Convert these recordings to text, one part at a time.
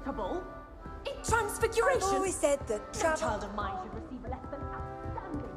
Acceptable? In transfiguration? I've always said that No child of mine should receive less than outstanding.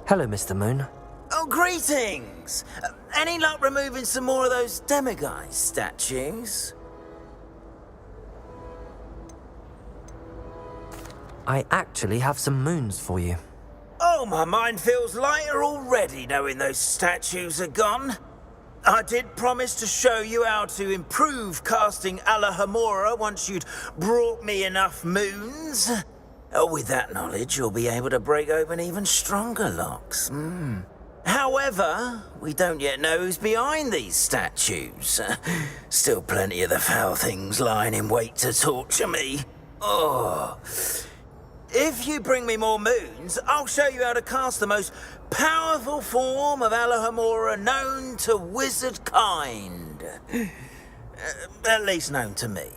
Hello, Mr. Moon. Oh, greetings! Any luck removing some more of those demiguise statues? I actually have some moons for you. Oh, my mind feels lighter already knowing those statues are gone. I did promise to show you how to improve casting Alohomora once you'd brought me enough moons. With that knowledge, you'll be able to break open even stronger locks. However, we don't yet know who's behind these statues. Still plenty of the foul things lying in wait to torture me. Oh. If you bring me more moons, I'll show you how to cast the most powerful form of Alohomora known to wizard kind. At least known to me.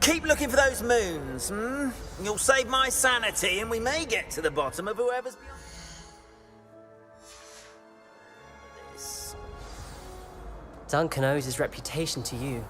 Keep looking for those moons, You'll save my sanity and we may get to the bottom of whoever's behind this. Duncan owes his reputation to you.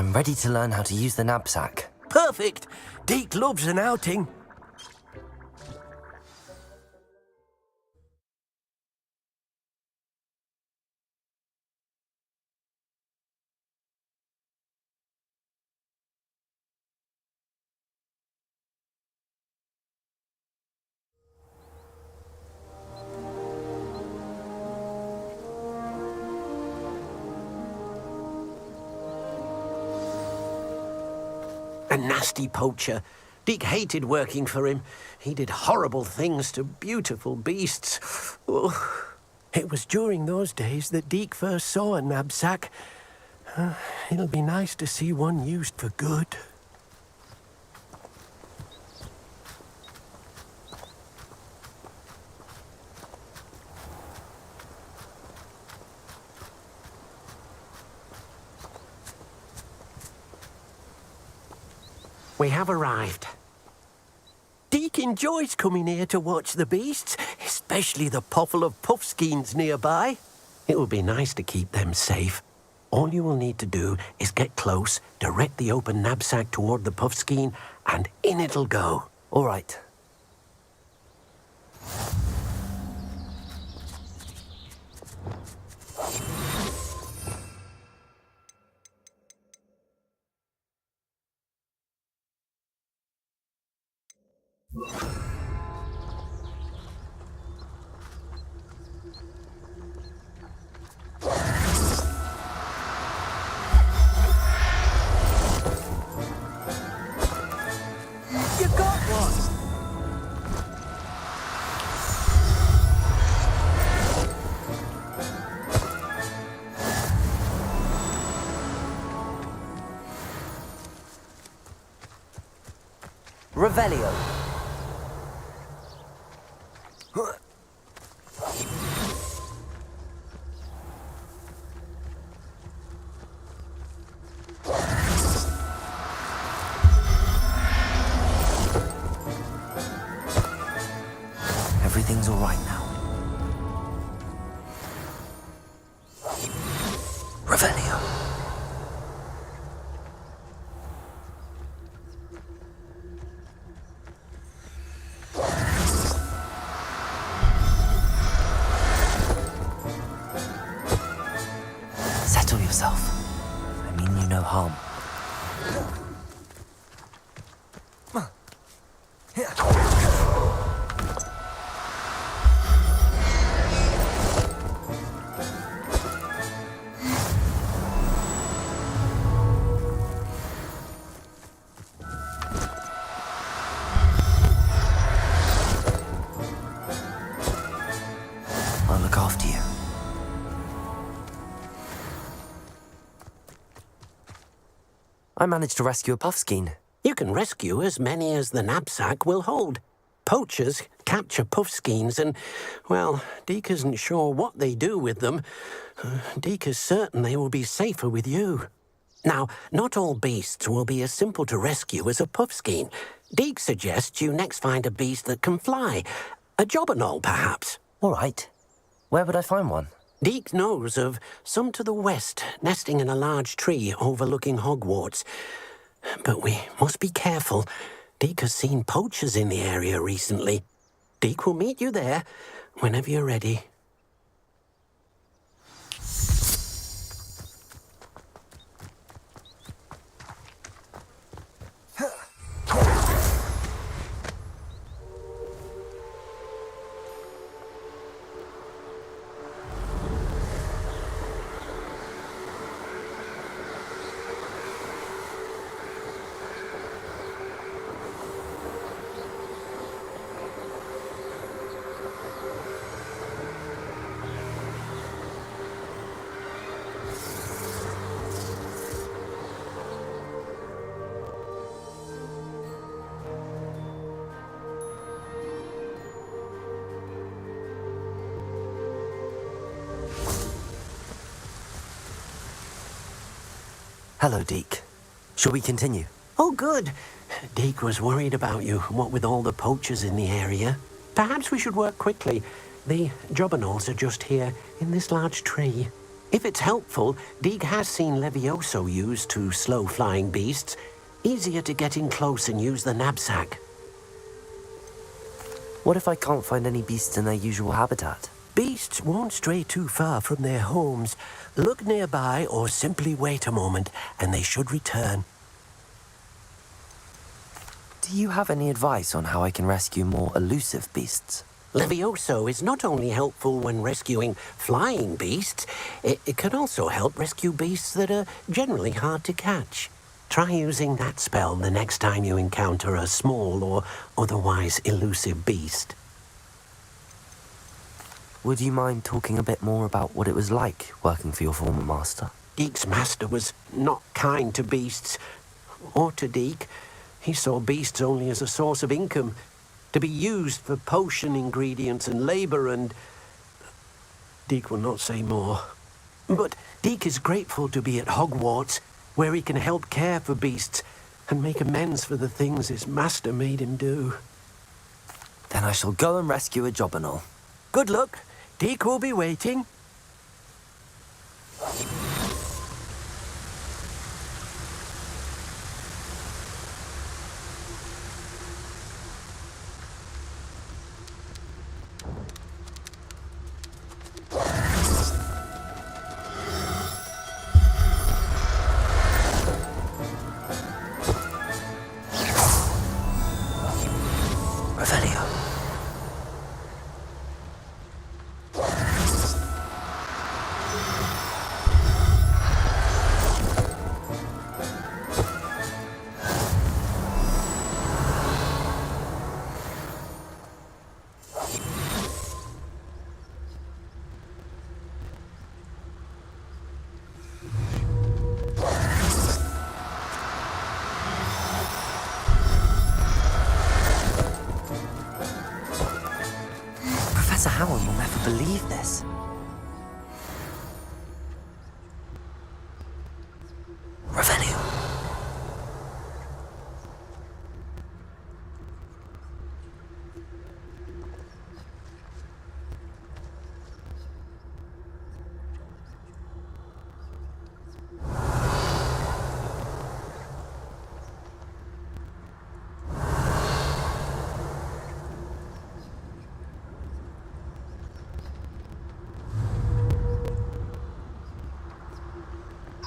I'm ready to learn how to use the knapsack. Perfect. Deke loves an outing. A nasty poacher. Deke hated working for him. He did horrible things to beautiful beasts. Oh. It was during those days that Deke first saw a knapsack. It'll be nice to see one used for good. We have arrived. Deke enjoys coming here to watch the beasts, especially the potful of puffskeins nearby. It will be nice to keep them safe. All you will need to do is get close, direct the open knapsack toward the puffskein, and in it'll go. All right. You got one! Revelio. Everything's all right now. Revelio. Settle yourself. I mean you no harm. I'll look after you. I managed to rescue a puffskein. You can rescue as many as the knapsack will hold. Poachers capture puffskeins and, well, Deke isn't sure what they do with them. Deke is certain they will be safer with you. Now, not all beasts will be as simple to rescue as a puffskein. Deke suggests you next find a beast that can fly. A jobberknoll, perhaps. All right. Where would I find one? Deke knows of some to the west, nesting in a large tree overlooking Hogwarts. But we must be careful. Deke has seen poachers in the area recently. Deke will meet you there whenever you're ready. Hello, Deke. Shall we continue? Oh, good. Deke was worried about you, what with all the poachers in the area. Perhaps we should work quickly. The jobberknolls are just here, in this large tree. If it's helpful, Deek has seen Levioso used to slow flying beasts. Easier to get in close and use the knapsack. What if I can't find any beasts in their usual habitat? Beasts won't stray too far from their homes. Look nearby or simply wait a moment, and they should return. Do you have any advice on how I can rescue more elusive beasts? Levioso is not only helpful when rescuing flying beasts, it can also help rescue beasts that are generally hard to catch. Try using that spell the next time you encounter a small or otherwise elusive beast. Would you mind talking a bit more about what it was like working for your former master? Deek's master was not kind to beasts, or to Deek. He saw beasts only as a source of income, to be used for potion ingredients and labor, and Deek will not say more. But Deek is grateful to be at Hogwarts, where he can help care for beasts and make amends for the things his master made him do. Then I shall go and rescue a Jobberknoll. Good luck. Deek will be waiting. Revelio. Professor Howard will never believe this. Revelio.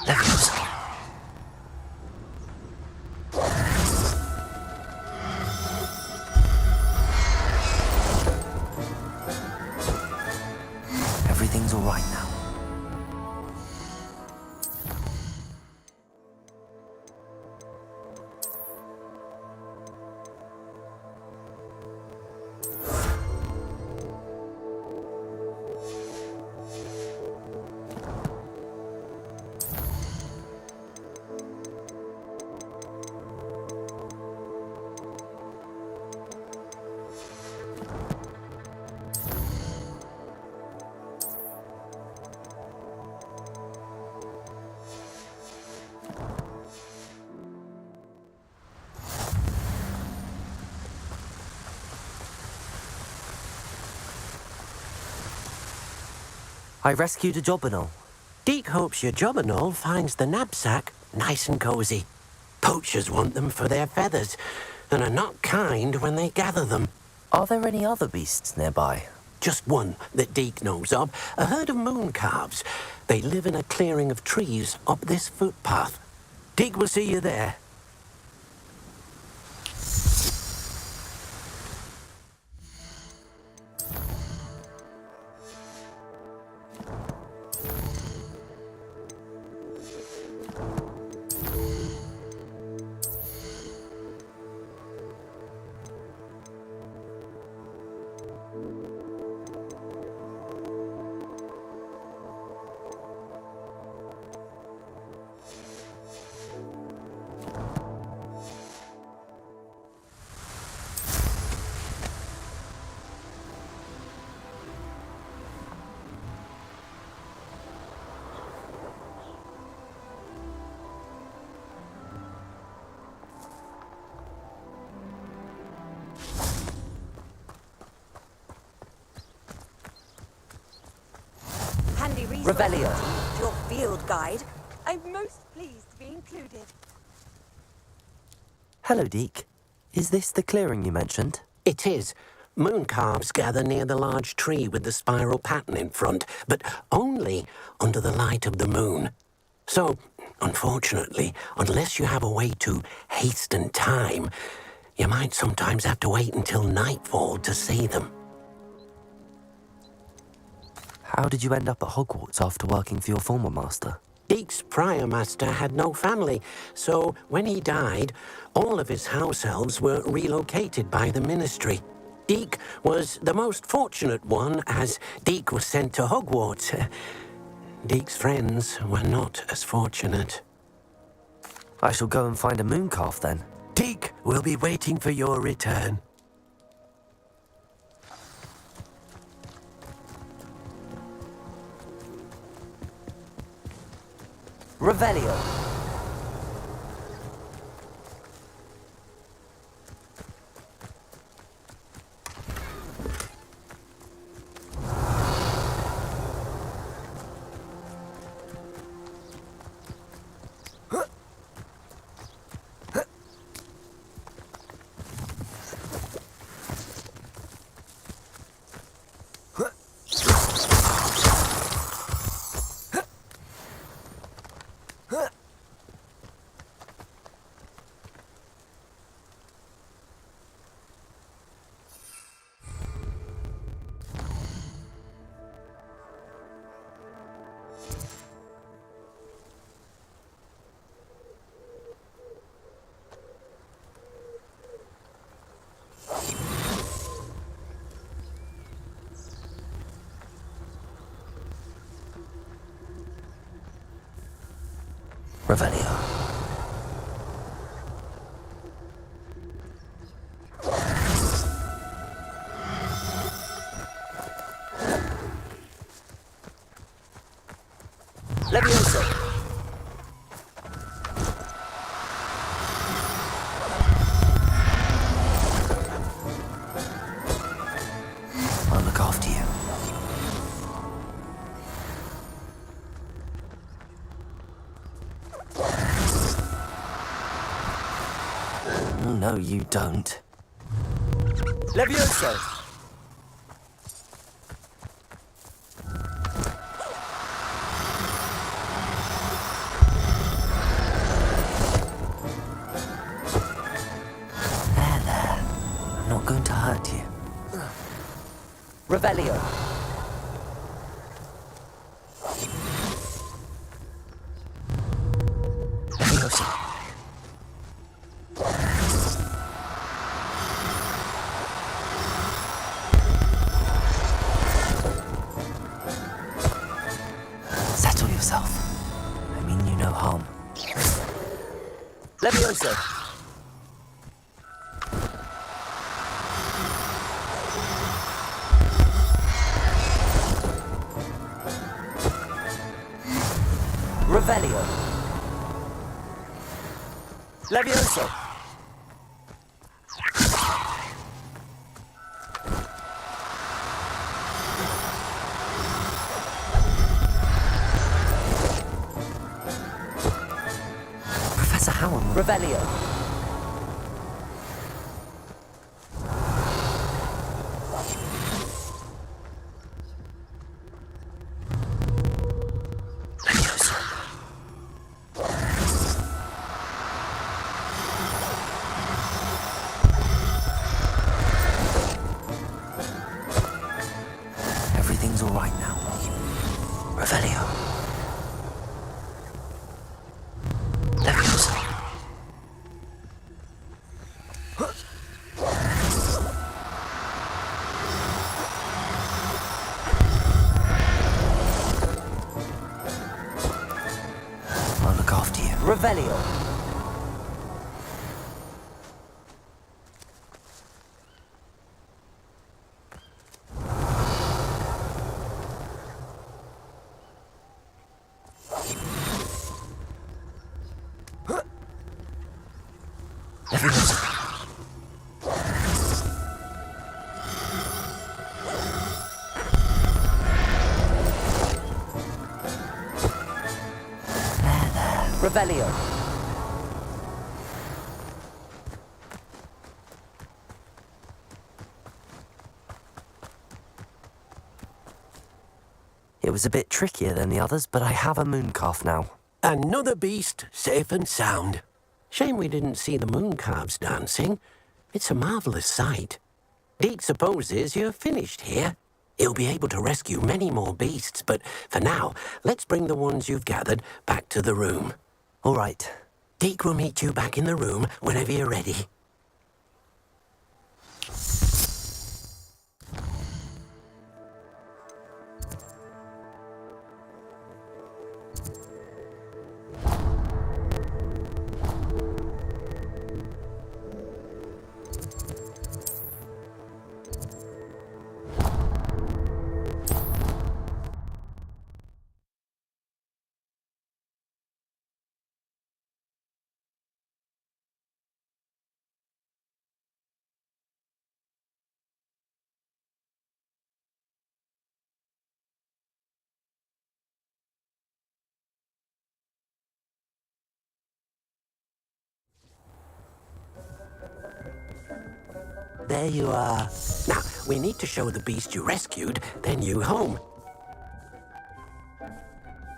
Levioso. Everything's all right now. I rescued a Jobberknoll. Deek hopes your Jobberknoll finds the knapsack nice and cozy. Poachers want them for their feathers, and are not kind when they gather them. Are there any other beasts nearby? Just one that Deek knows of, a herd of mooncalves. They live in a clearing of trees up this footpath. Deek will see you there. Handy resource. Revelio. your field guide. I'm most pleased to be included. Hello, Deke. Is this the clearing you mentioned? It is. Moon calves gather near the large tree with the spiral pattern in front, but only under the light of the moon. So, unfortunately, unless you have a way to hasten time, you might sometimes have to wait until nightfall to see them. How did you end up at Hogwarts after working for your former master? Deke's prior master had no family, so when he died, all of his house elves were relocated by the ministry. Deke was the most fortunate one, as Deke was sent to Hogwarts. Deke's friends were not as fortunate. I shall go and find a moon calf then. Deke will be waiting for your return. Revelio. Revelio. Levioso. I'll look after you. No, you don't. Levioso! There. I'm not going to hurt you. Revelio. Levioso. Settle yourself. I mean you no harm. Levioso! Revelio! Levioso! Professor Howard. Revelio. Levioso. Everything's all right now. Revelio. Levioso. I'll look after you. Revelio. Levioso. Revelio. It was a bit trickier than the others, but I have a mooncalf now. Another beast, safe and sound. Shame we didn't see the mooncalves dancing. It's a marvellous sight. Deke supposes you're finished here. He'll be able to rescue many more beasts, but for now, let's bring the ones you've gathered back to the room. All right. Deke will meet you back in the room whenever you're ready. There you are. Now, we need to show the beast you rescued their new home.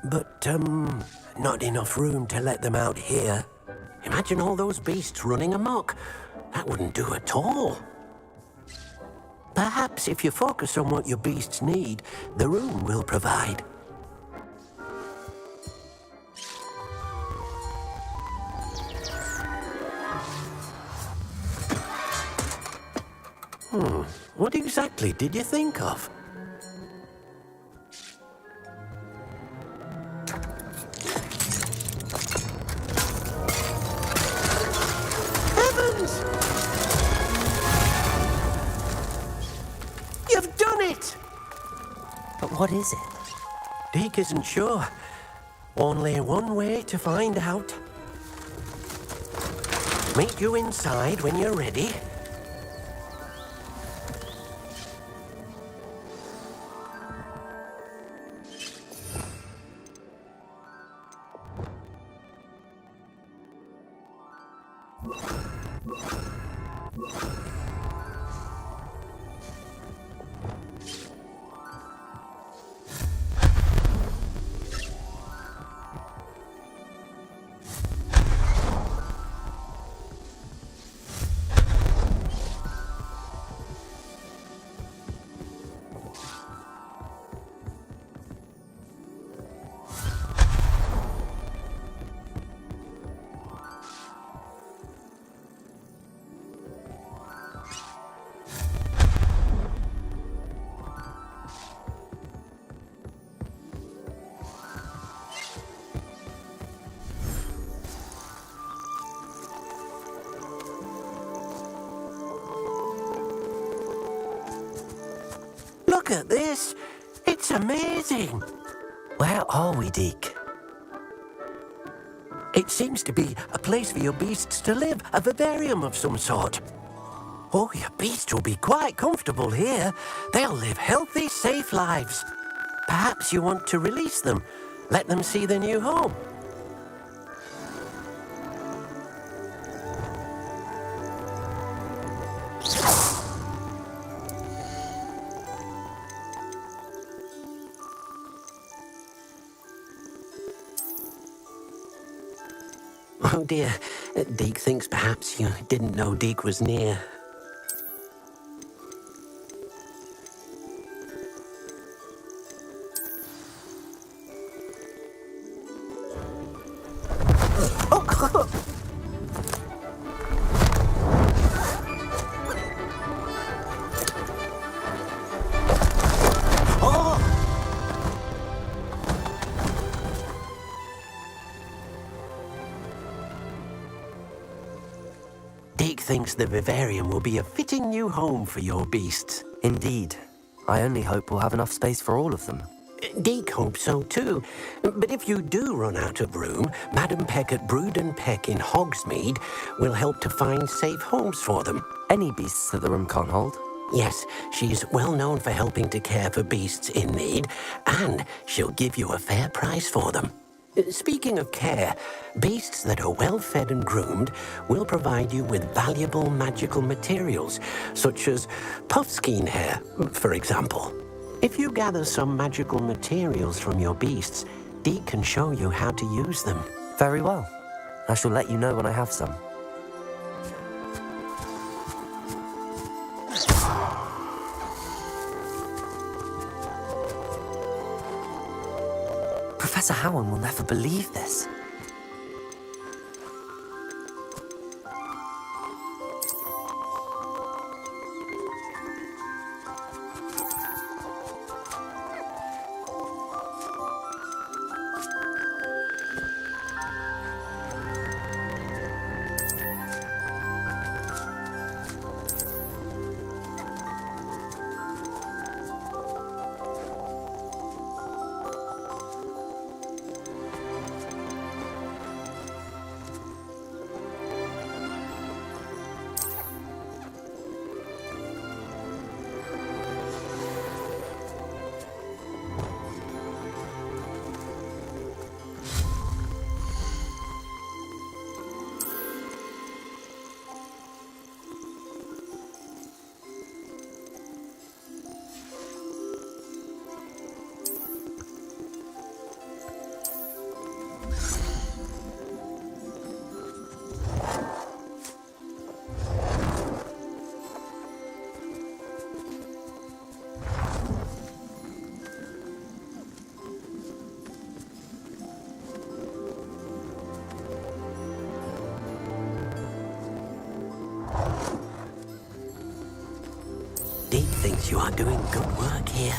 But, not enough room to let them out here. Imagine all those beasts running amok. That wouldn't do at all. Perhaps if you focus on what your beasts need, the room will provide. What exactly did you think of? Heavens! You've done it! But what is it? Deke isn't sure. Only one way to find out. Meet you inside when you're ready. Look at this. It's amazing. Where are we, Deke? It seems to be a place for your beasts to live, a vivarium of some sort. Oh, your beasts will be quite comfortable here. They'll live healthy, safe lives. Perhaps you want to release them, let them see their new home. Oh dear, Deke thinks perhaps you didn't know Deke was near. Deke thinks the vivarium will be a fitting new home for your beasts. Indeed. I only hope we'll have enough space for all of them. Deke hopes so too. But if you do run out of room, Madam Peck at Brood and Peck in Hogsmeade will help to find safe homes for them. Any beasts that the room can't hold? Yes, she's well known for helping to care for beasts in need, and she'll give you a fair price for them. Speaking of care, beasts that are well fed and groomed will provide you with valuable magical materials, such as puffskein hair, for example. If you gather some magical materials from your beasts, Dee can show you how to use them. Very well. I shall let you know when I have some. Professor Howard will never believe this. Dee thinks you are doing good work here.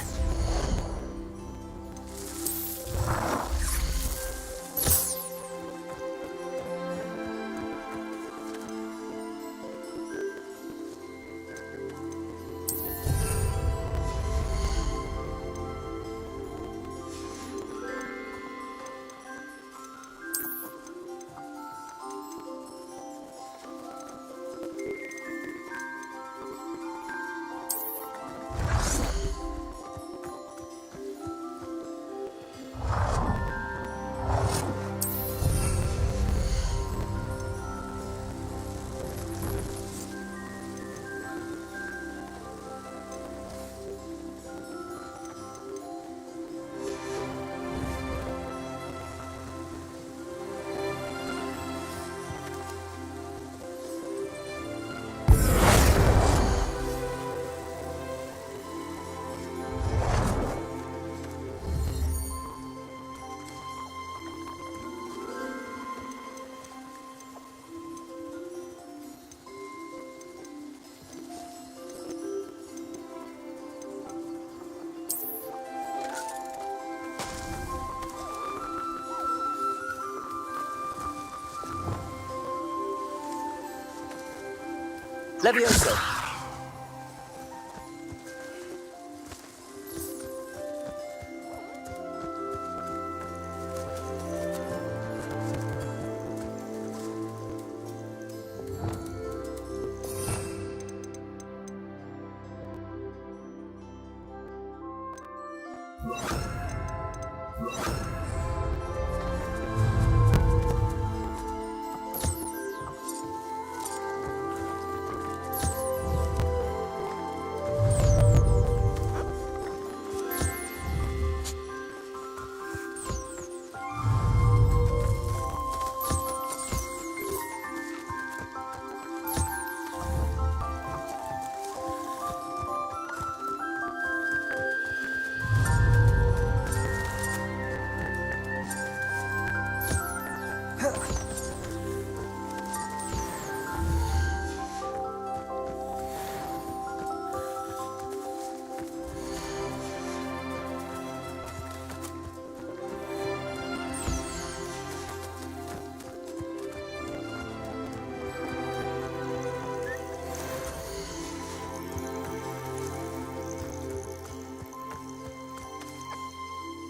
Levioso.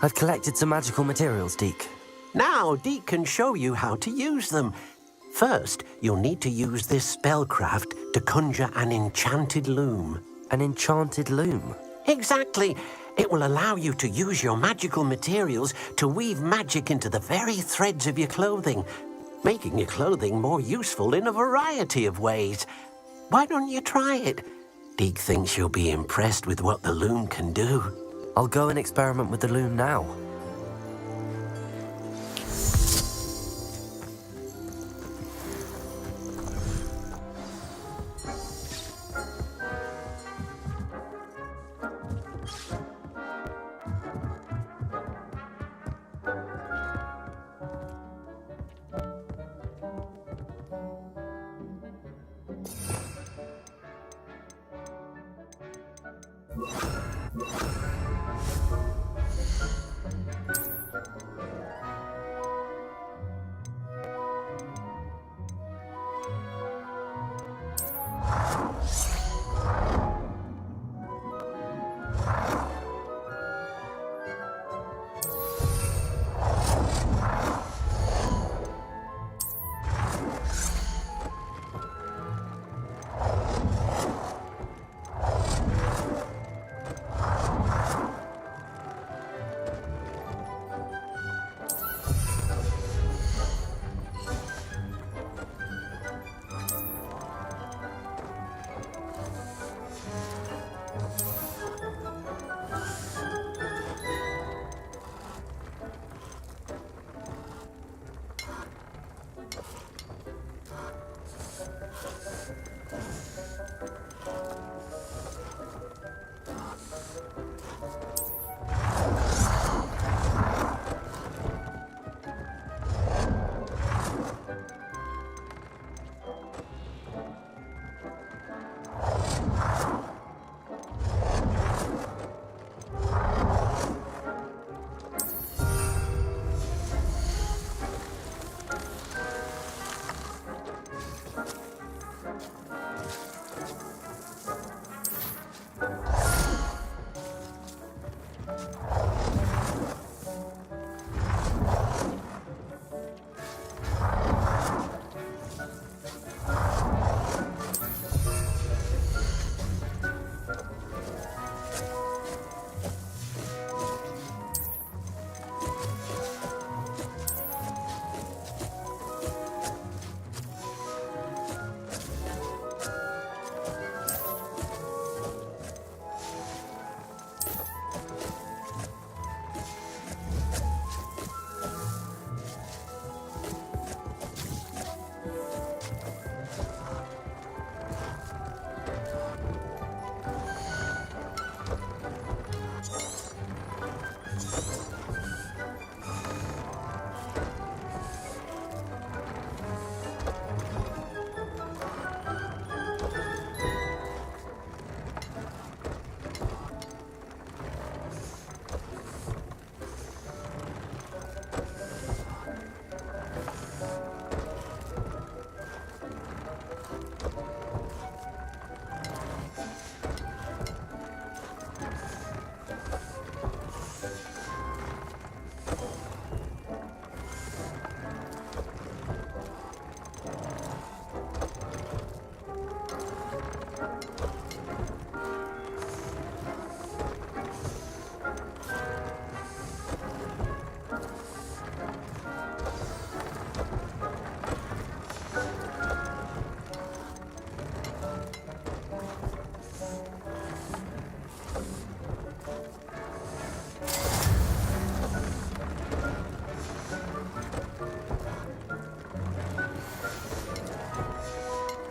I've collected some magical materials, Deke. Now Dee can show you how to use them. First, you'll need to use this spellcraft to conjure an enchanted loom. An enchanted loom. Exactly. It will allow you to use your magical materials to weave magic into the very threads of your clothing, making your clothing more useful in a variety of ways. Why don't you try it? Deke thinks you'll be impressed with what the loom can do. I'll go and experiment with the loom now.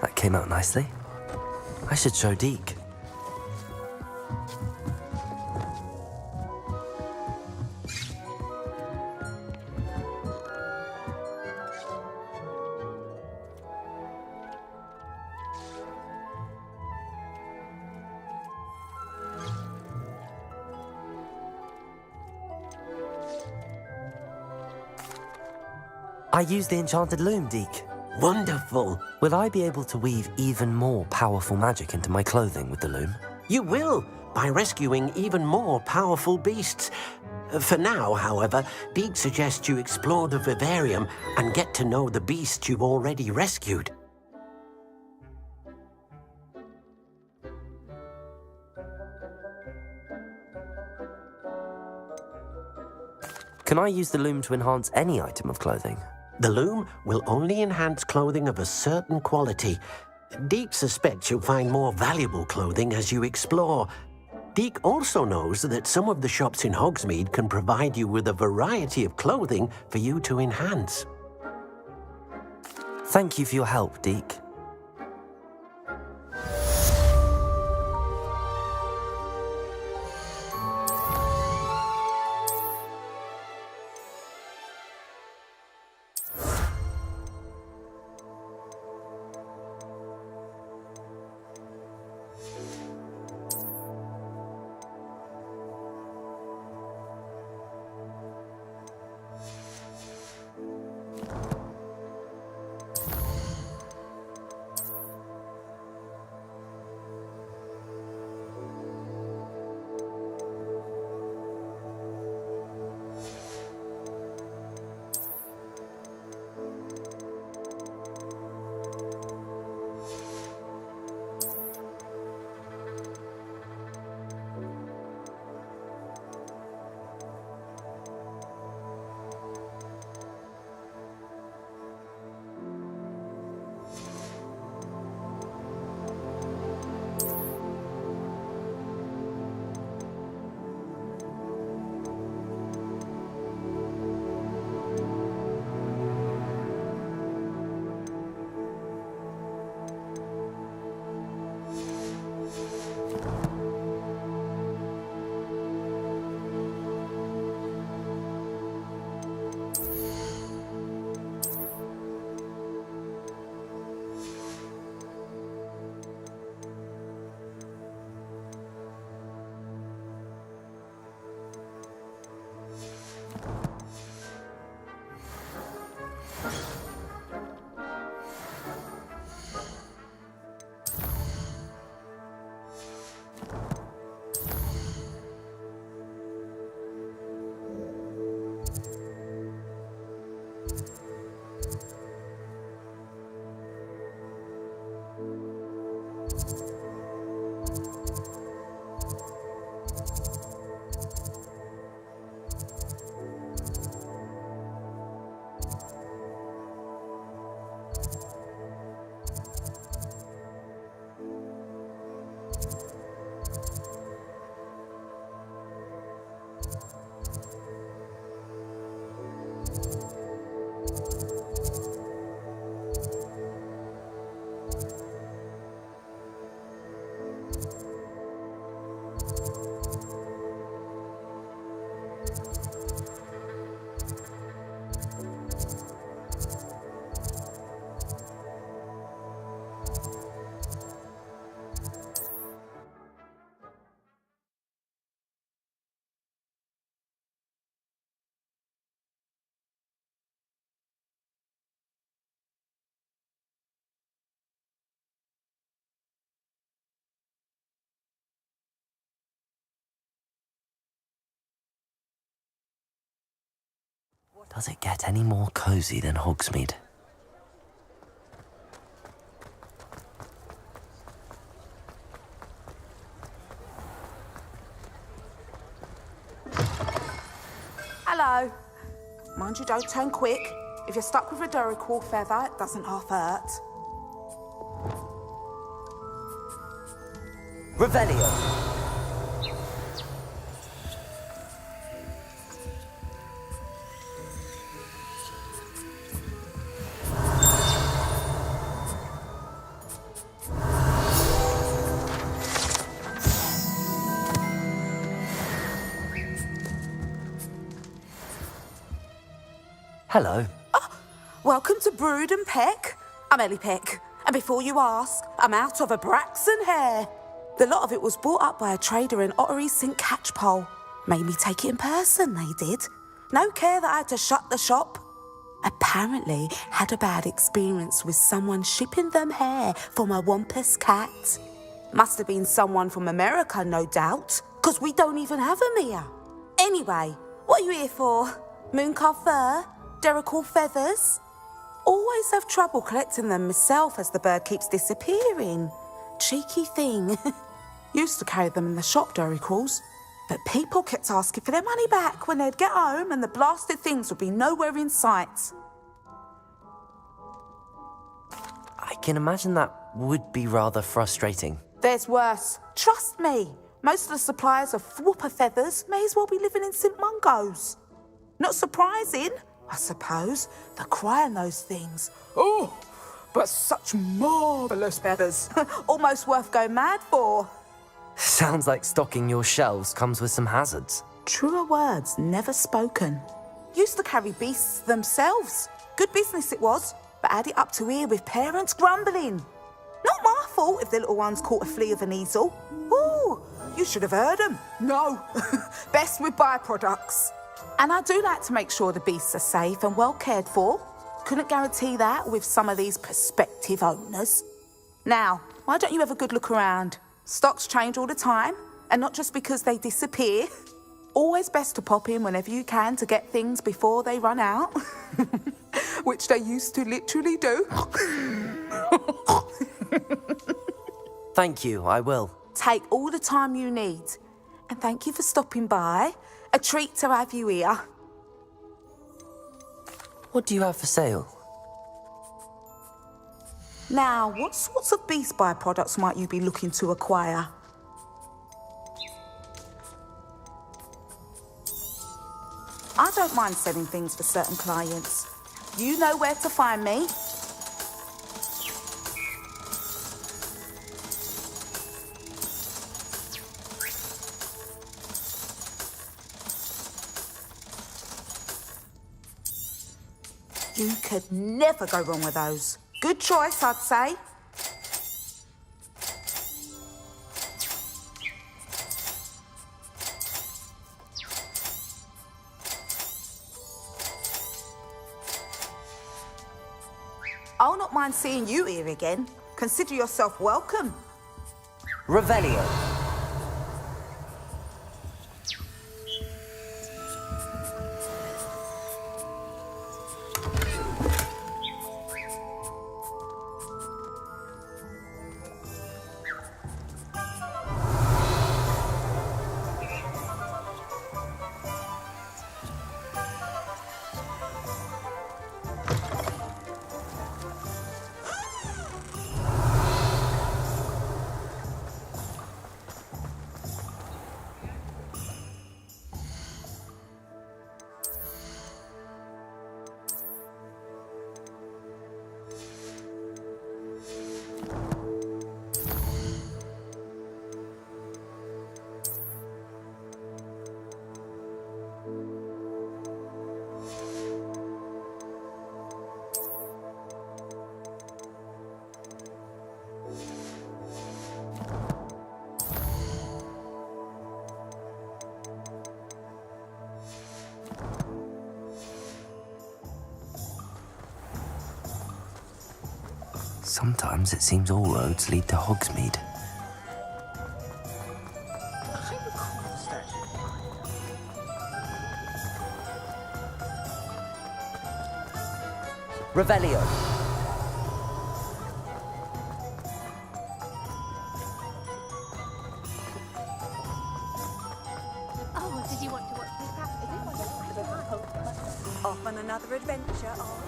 That came out nicely. I should show Deke. I used the enchanted loom, Deke. Wonderful. Will I be able to weave even more powerful magic into my clothing with the loom? You will, by rescuing even more powerful beasts. For now, however, Deke suggests you explore the vivarium and get to know the beasts you've already rescued. Can I use the loom to enhance any item of clothing? The loom will only enhance clothing of a certain quality. Deke suspects you'll find more valuable clothing as you explore. Deke also knows that some of the shops in Hogsmeade can provide you with a variety of clothing for you to enhance. Thank you for your help, Deke. Does it get any more cozy than Hogsmeade? Hello. Mind you don't turn quick. If you're stuck with a Duracell feather, it doesn't half hurt. Revelio. Hello. Oh, welcome to Brood and Peck. I'm Ellie Peck. And before you ask, I'm out of a Braxton hair. The lot of it was bought up by a trader in Ottery St. Catchpole. Made me take it in person, they did. No care that I had to shut the shop. Apparently had a bad experience with someone shipping them hair for my Wampus cat. Must have been someone from America, no doubt, because we don't even have them here. Anyway, what are you here for? Mooncarved fur? Duracell feathers? Always have trouble collecting them myself as the bird keeps disappearing. Cheeky thing. Used to carry them in the shop, Duracells. But people kept asking for their money back when they'd get home and the blasted things would be nowhere in sight. I can imagine that would be rather frustrating. There's worse. Trust me. Most of the suppliers of whooper feathers may as well be living in St Mungo's. Not surprising, I suppose, the cry on those things. Oh, but such marvellous feathers. Almost worth going mad for. Sounds like stocking your shelves comes with some hazards. Truer words never spoken. Used to carry beasts themselves. Good business it was, but add it up to here with parents grumbling. Not my fault if the little ones caught a flea of an easel. Ooh, you should have heard them. No, best with byproducts. And I do like to make sure the beasts are safe and well cared for. Couldn't guarantee that with some of these prospective owners. Now, why don't you have a good look around? Stocks change all the time, and not just because they disappear. Always best to pop in whenever you can to get things before they run out. Which they used to literally do. Thank you, I will. Take all the time you need. And thank you for stopping by. A treat to have you here. What do you have for sale? Now, what sorts of beast byproducts might you be looking to acquire? I don't mind selling things for certain clients. You know where to find me. You could never go wrong with those. Good choice, I'd say. I'll not mind seeing you here again. Consider yourself welcome. Revelio. Sometimes it seems all roads lead to Hogsmeade. Revelio. Oh, did you want to watch this practice? Off on another adventure, are we?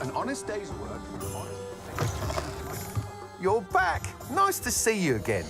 An honest day's work. You're back. Nice to see you again.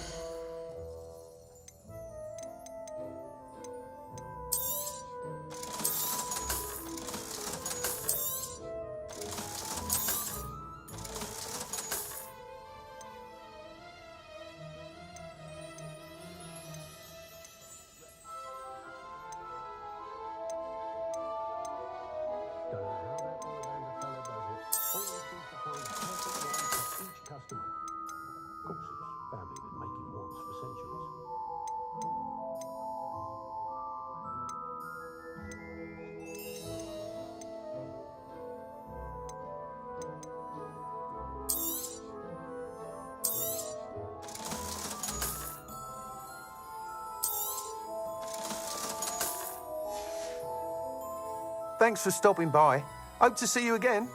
Thanks for stopping by. Hope to see you again.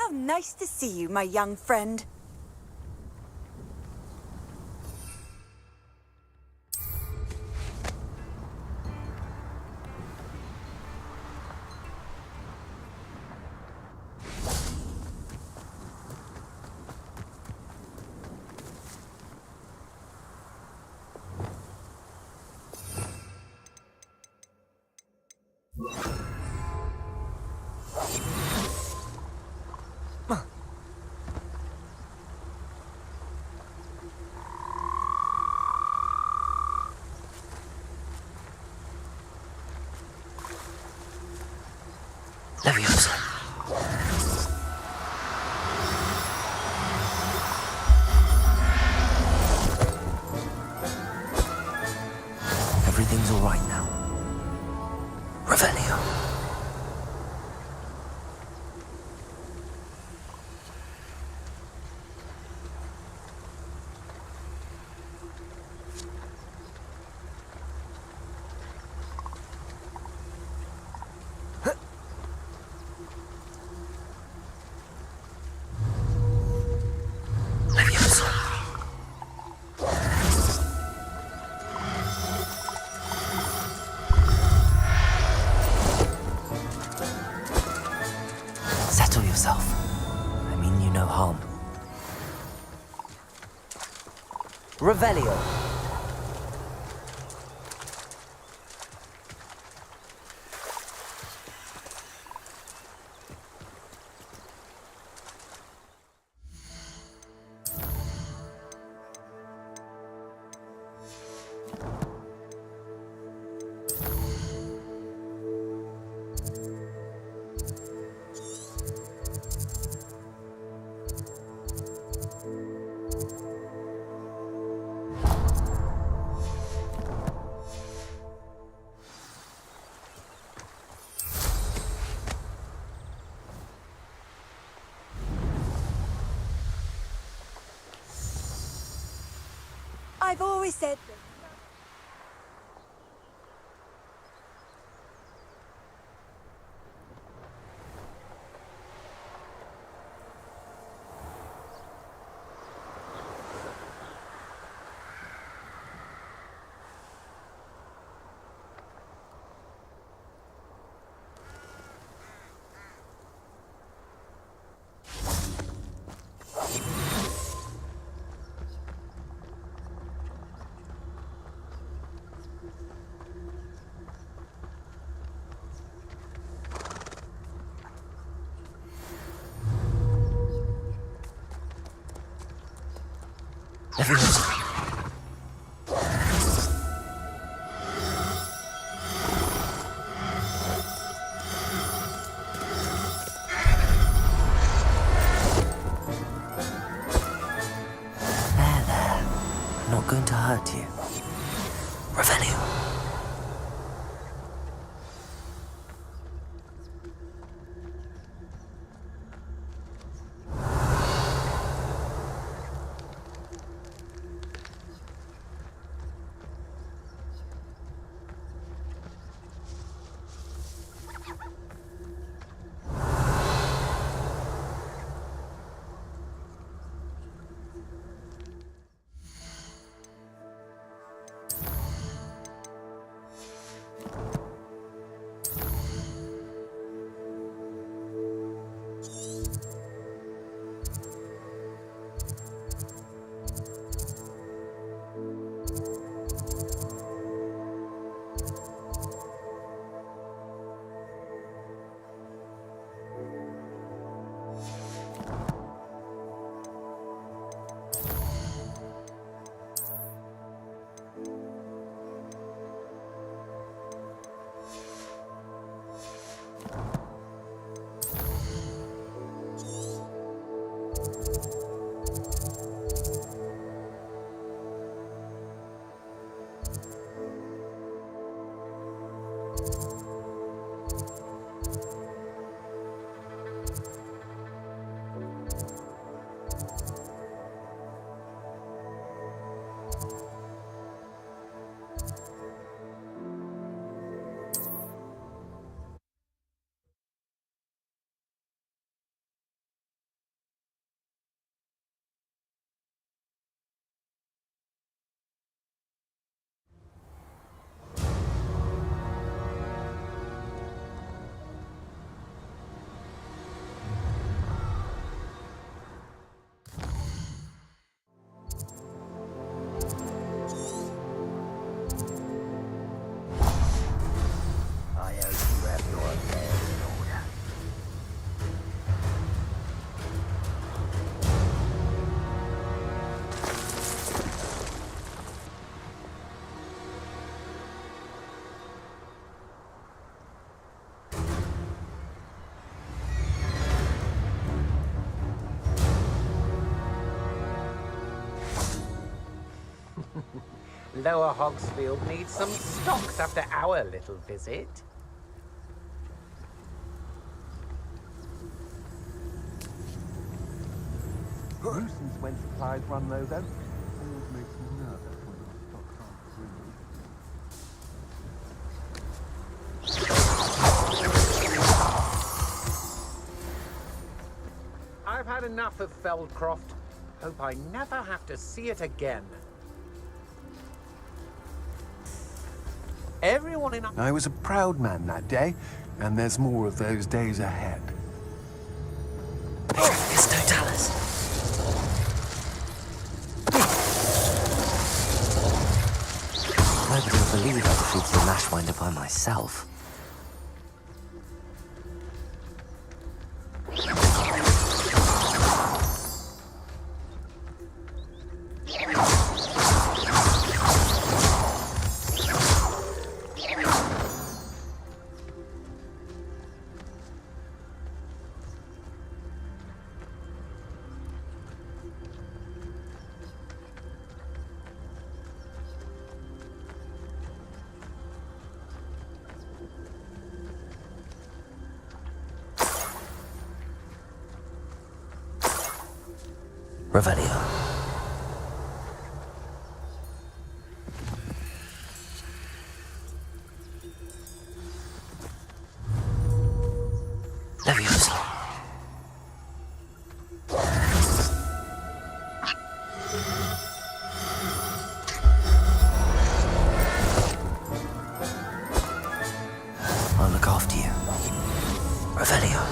How nice to see you, my young friend. Leviosa. Everything's all right now. Revelio. Leviosa. Settle yourself. I mean you no harm. Revelio. I've always said that. Leviosa. There. I'm not going to hurt you. Revelio. Lower Hogsfield needs some stocks after our little visit. Nuisance when supplies run low, though. Always makes me nervous when your stocks aren't I've had enough of Feldcroft. Hope I never have to see it again. Everyone in... I was a proud man that day, and there's more of those days ahead. It's Totalis. Nobody will believe I defeated the Lashwinder by myself. Revelio. Leviosa. I'll look after you. Revelio.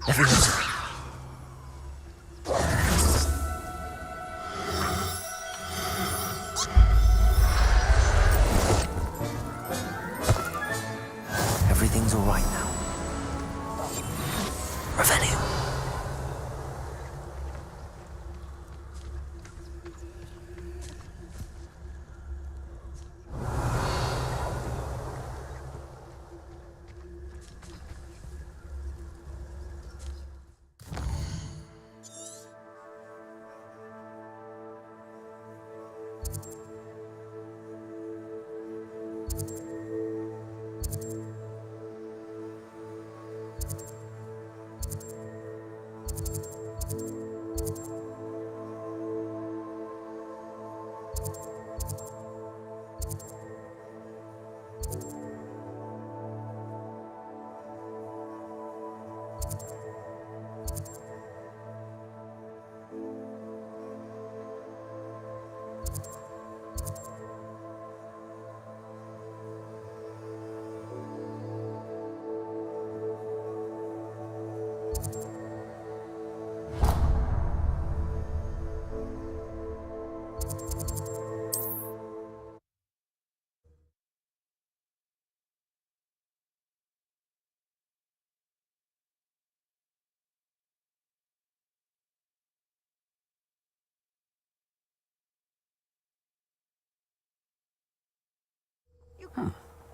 Leviosa. Everything's all right now. Revelio.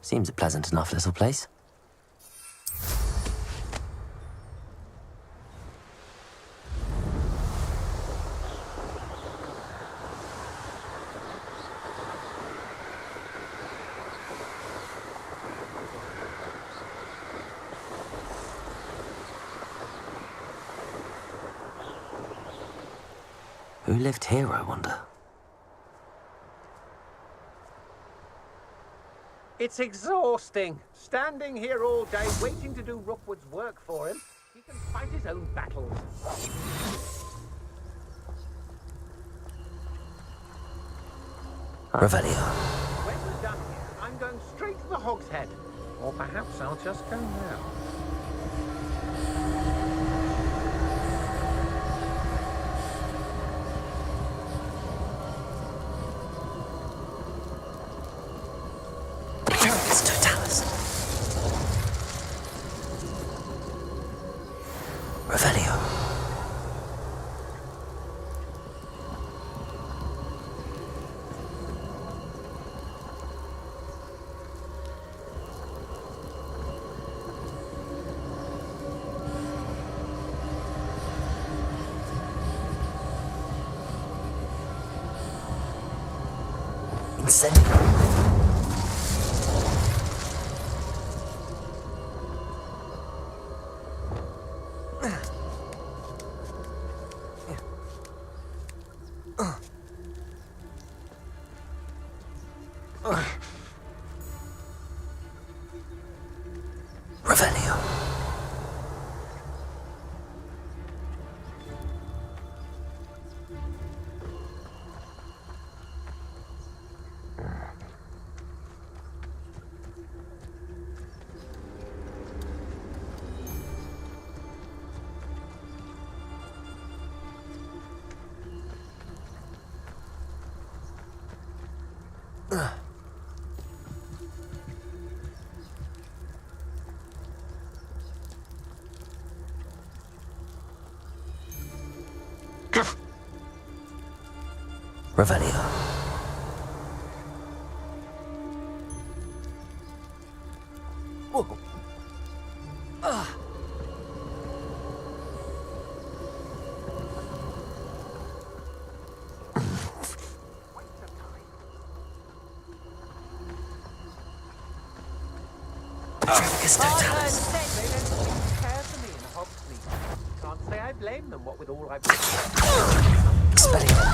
Seems a pleasant enough little place. Who lived here, I wonder? It's exhausting. Standing here all day waiting to do Rookwood's work for him. He can fight his own battles. Revelio. When we're done here, I'm going straight to the Hog's Head. Or perhaps I'll just go now. It's Totalis. Revelio. Incendio. Revelio. Revelio. Whoa. Trafficus totalis. They don't seem to care for me in Hogwarts. Can't say I blame them, what with all I've Expelliarmus.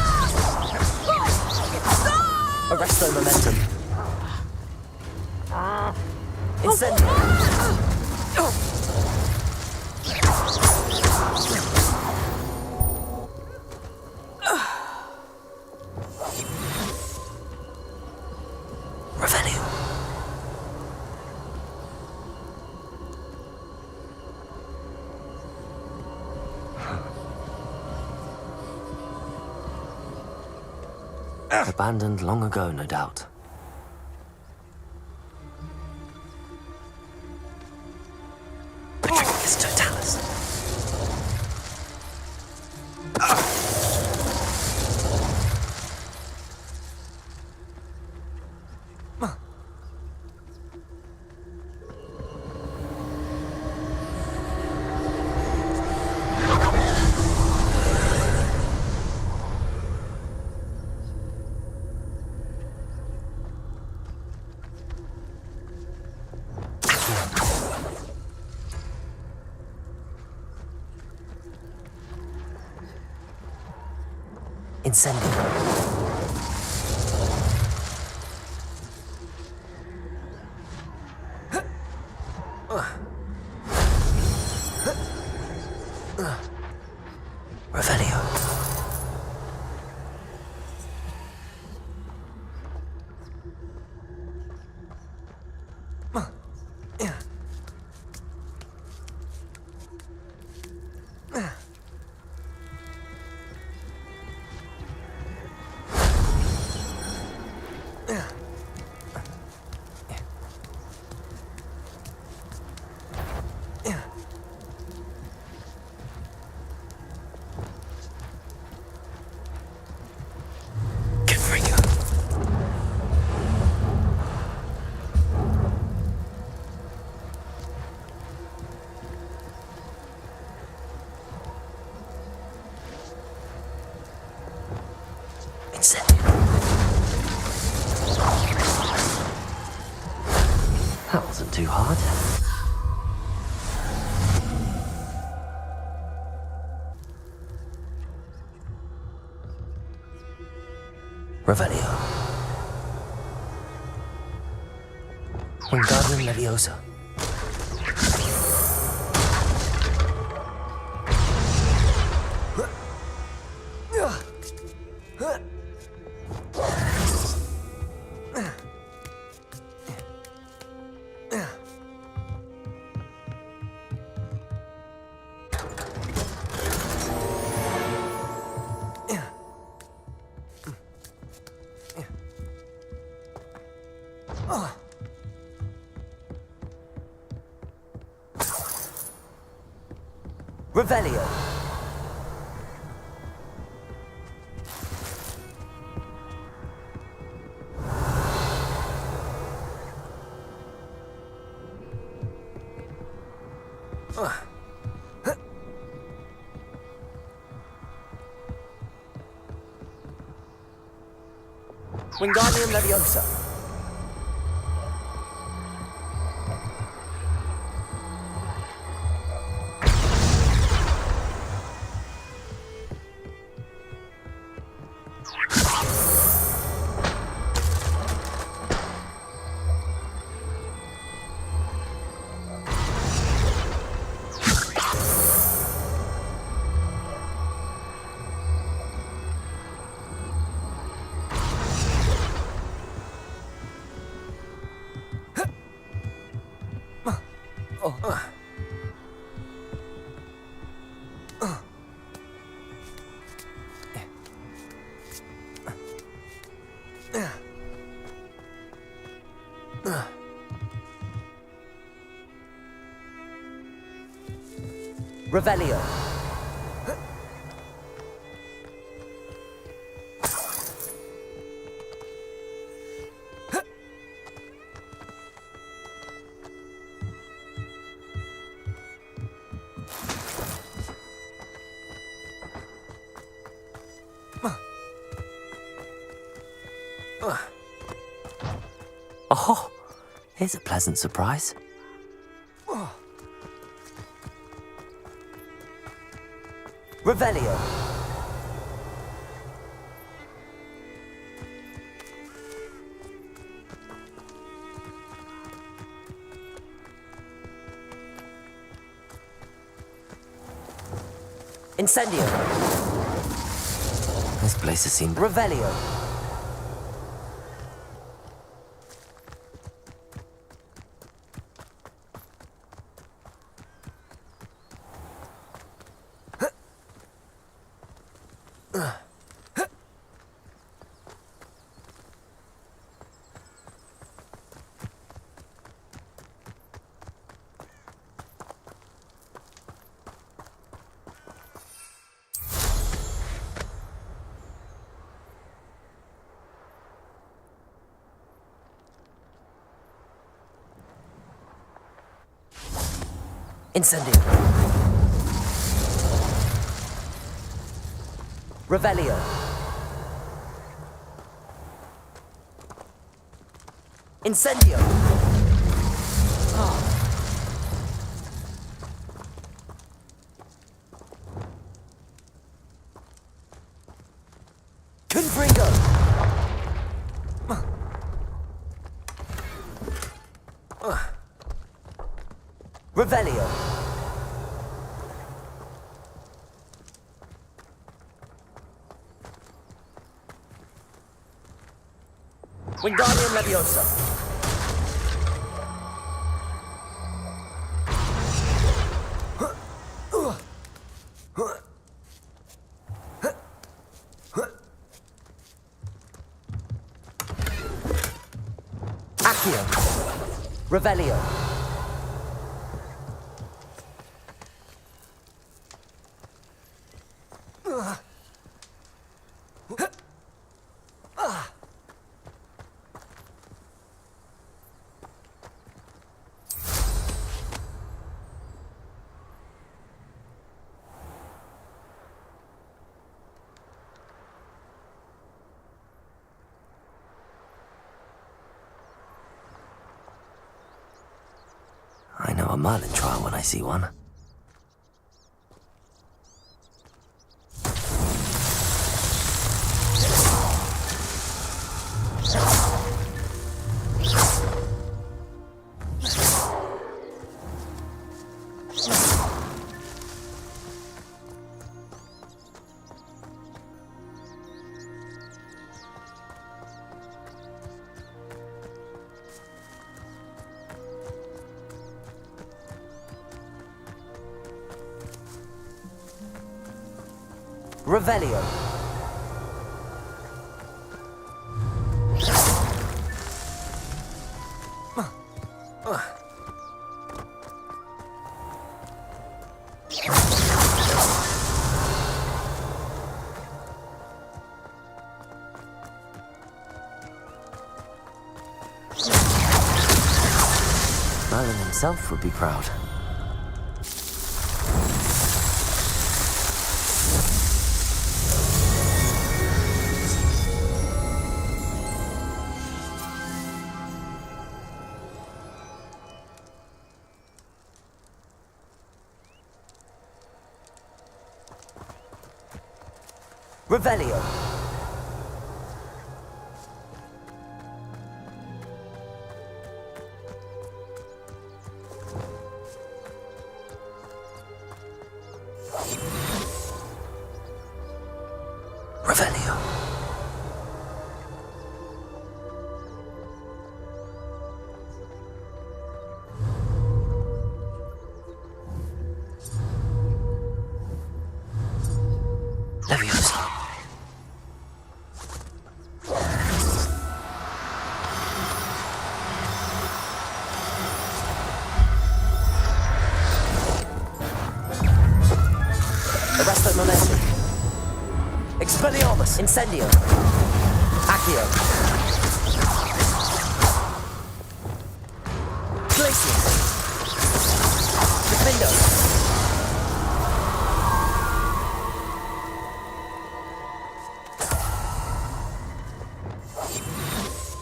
Arresto momentum. Incendio. Revelio. Abandoned long ago, no doubt. Trafficus totalis. Incendio. Revelio. That wasn't too hard. Revelio. Wingardium Leviosa. Revelio. Wingardium Leviosa. Revelio. Oh, here's a pleasant surprise. Revelio. Incendio. This place has seen... Revelio. Incendio. Revelio. Incendio. Confringo. Revelio. Wingardium Leviosa. Accio. Revelio. I know a Merlin trial when I see one. Revelio. Merlin himself would be proud. Revelio. Revelio. Leviosa. Arresto momentum. Expelliarmus. Incendio. Accio. Glacius. Gryffindor.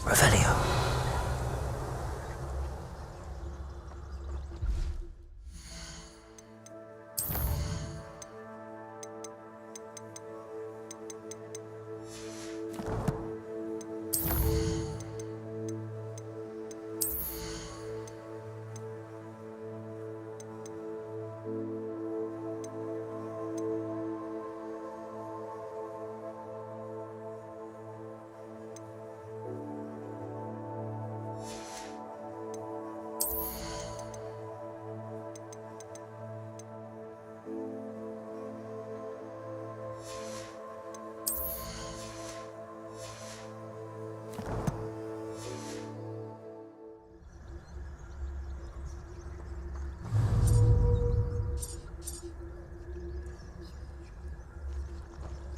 Revelio.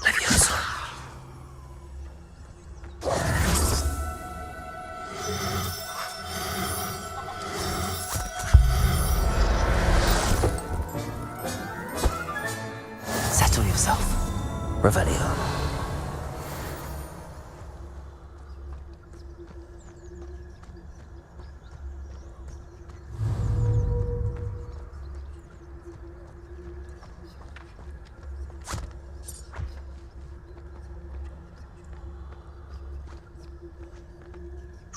Leviosa. Settle yourself. Revelio.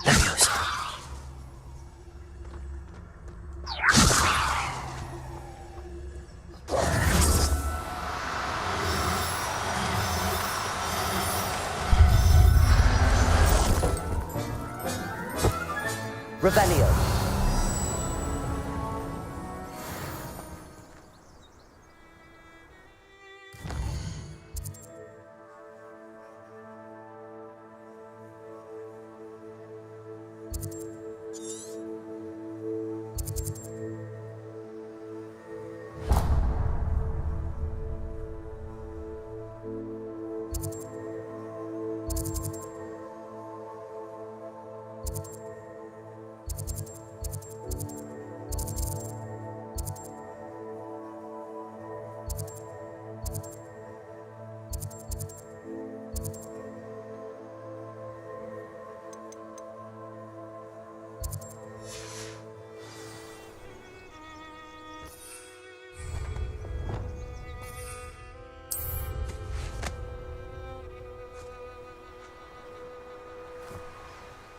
Leviosa. Revelio.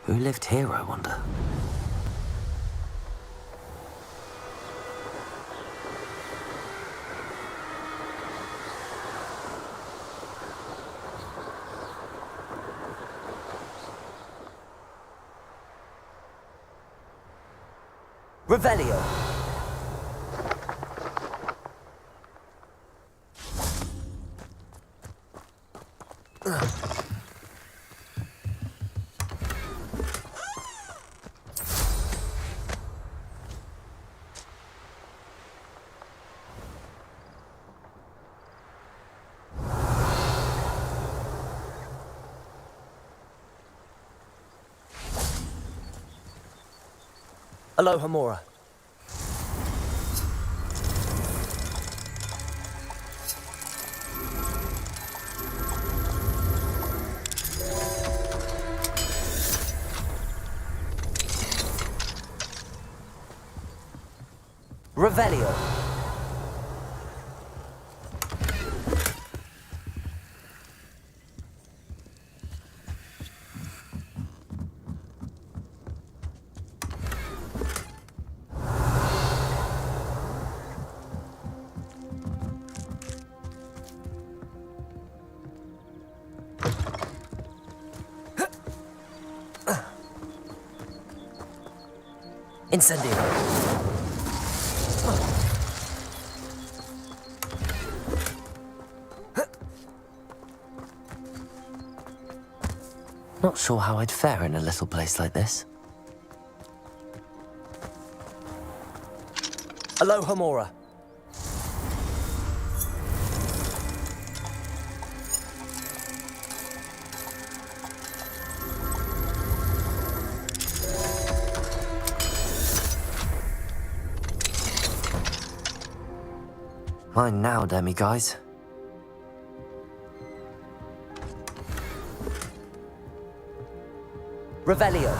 Who lived here, I wonder? Revelio. Aloha Mora. Revelio. Incendio. Not sure how I'd fare in a little place like this. Aloha Mora. Mine now, demi-guys. Revelio.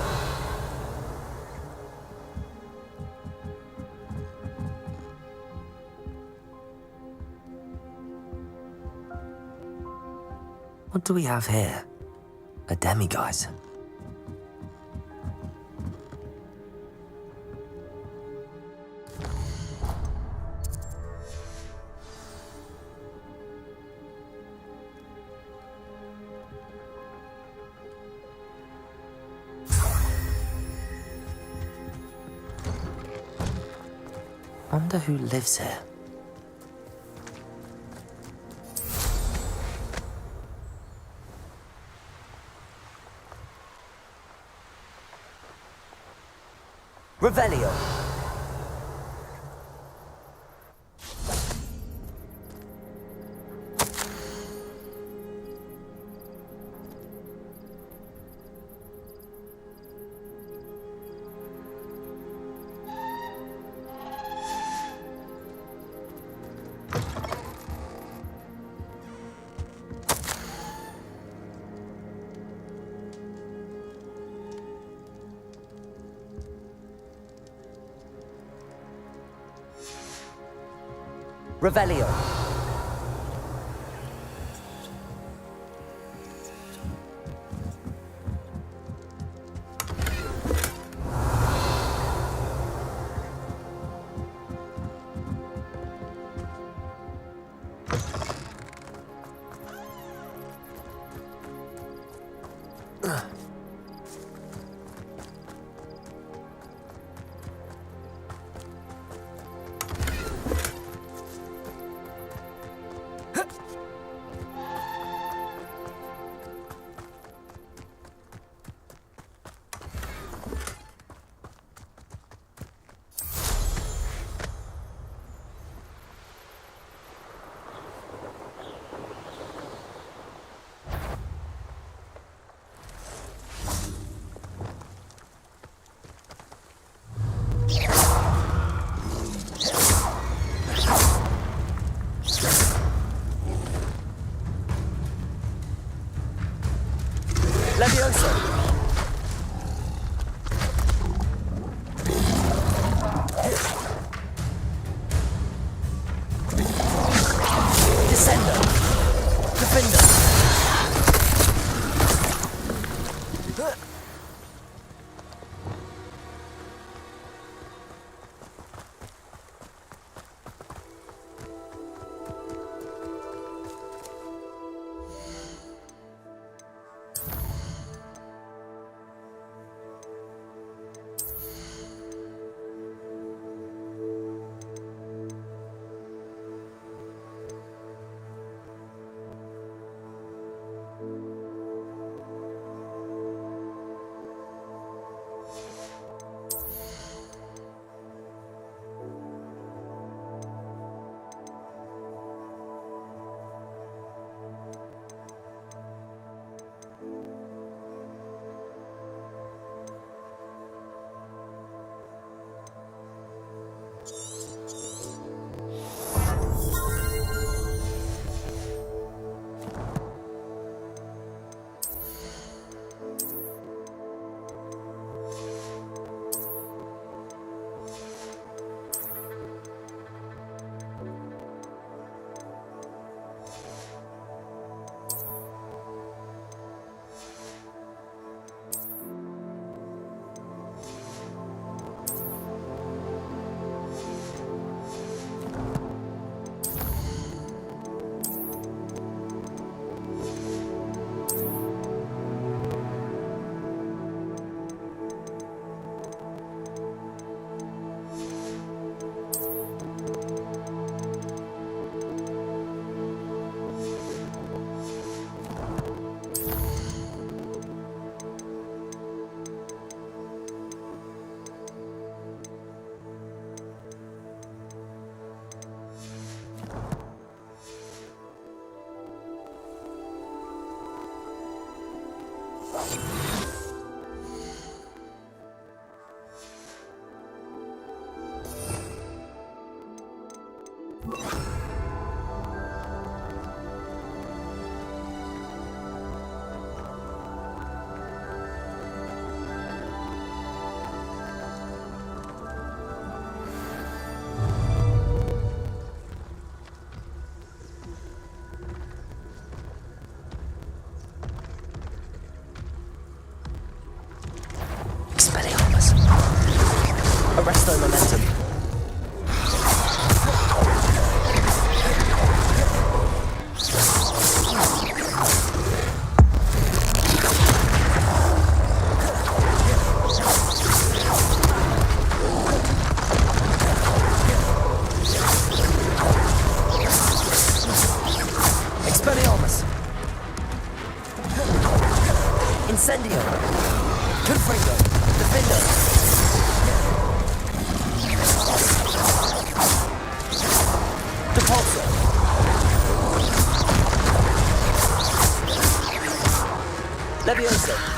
What do we have here? A demi-guise. Wonder who lives here. Revelio. Revelio. Levioso. Descendo. Gryffindor. Incendio! Gryffindor! Defender! Depulso! Levioso!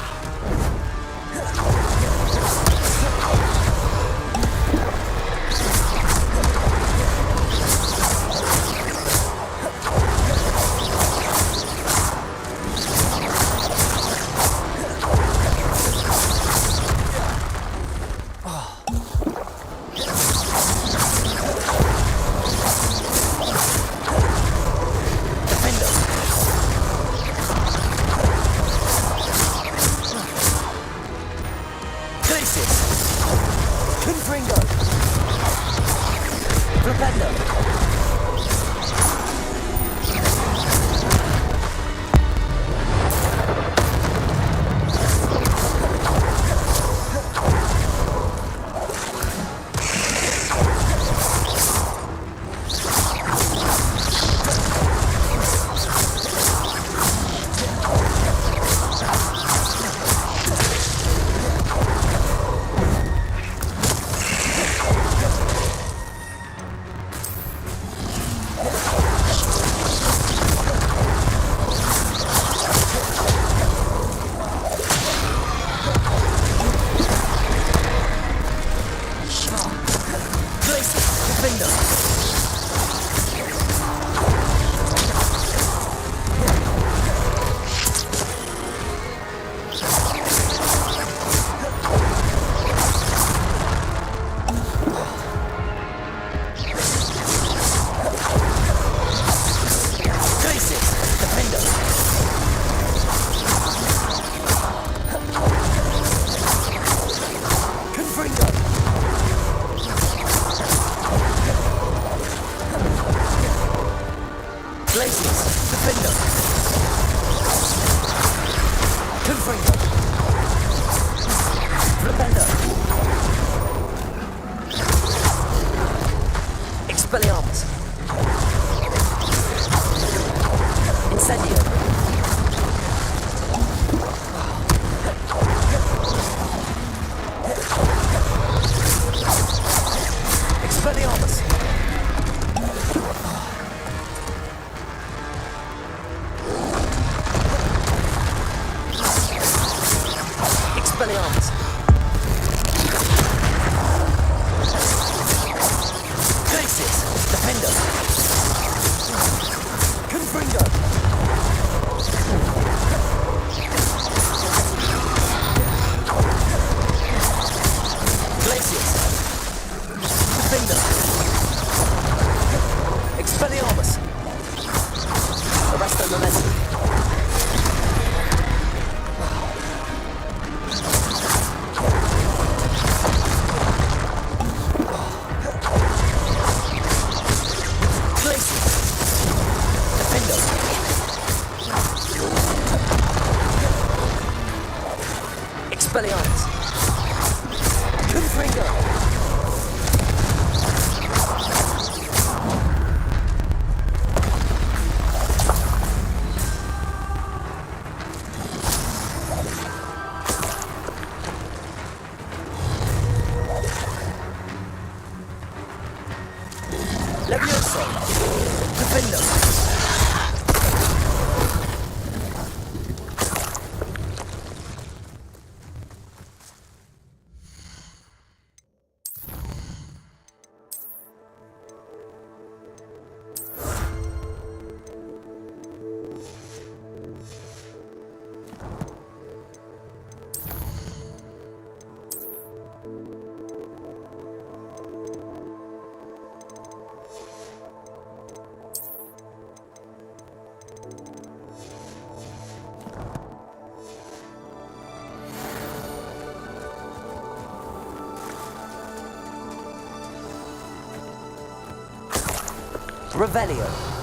Revelio.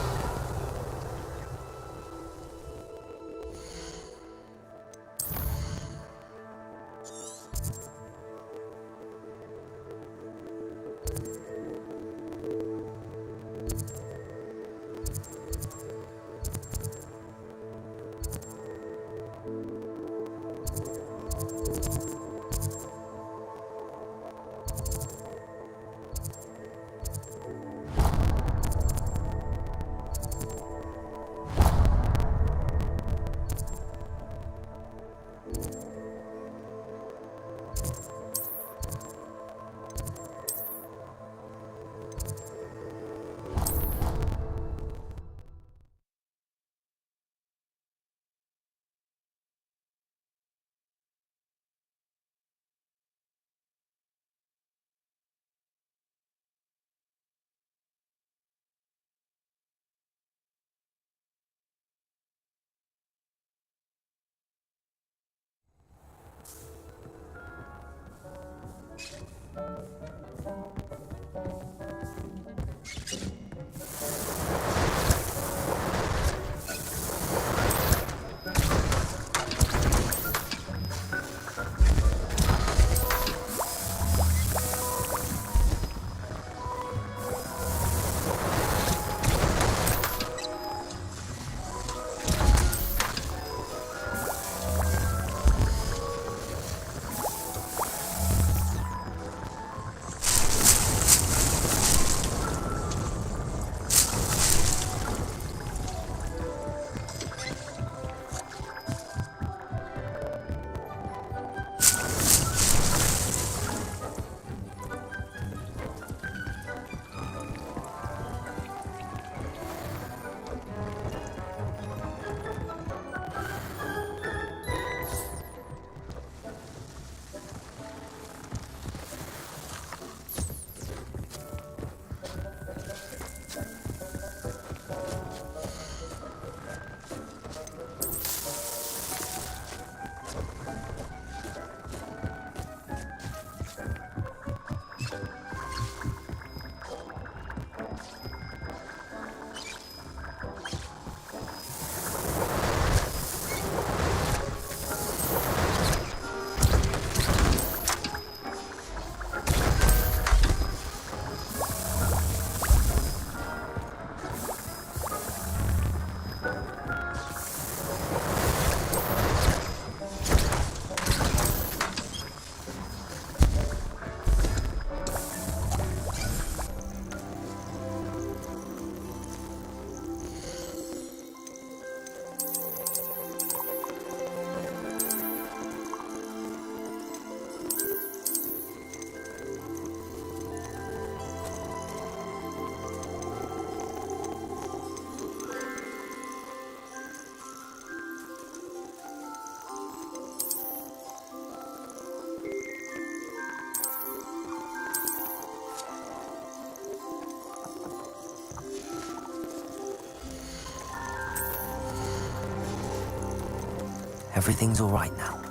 Everything's all right now.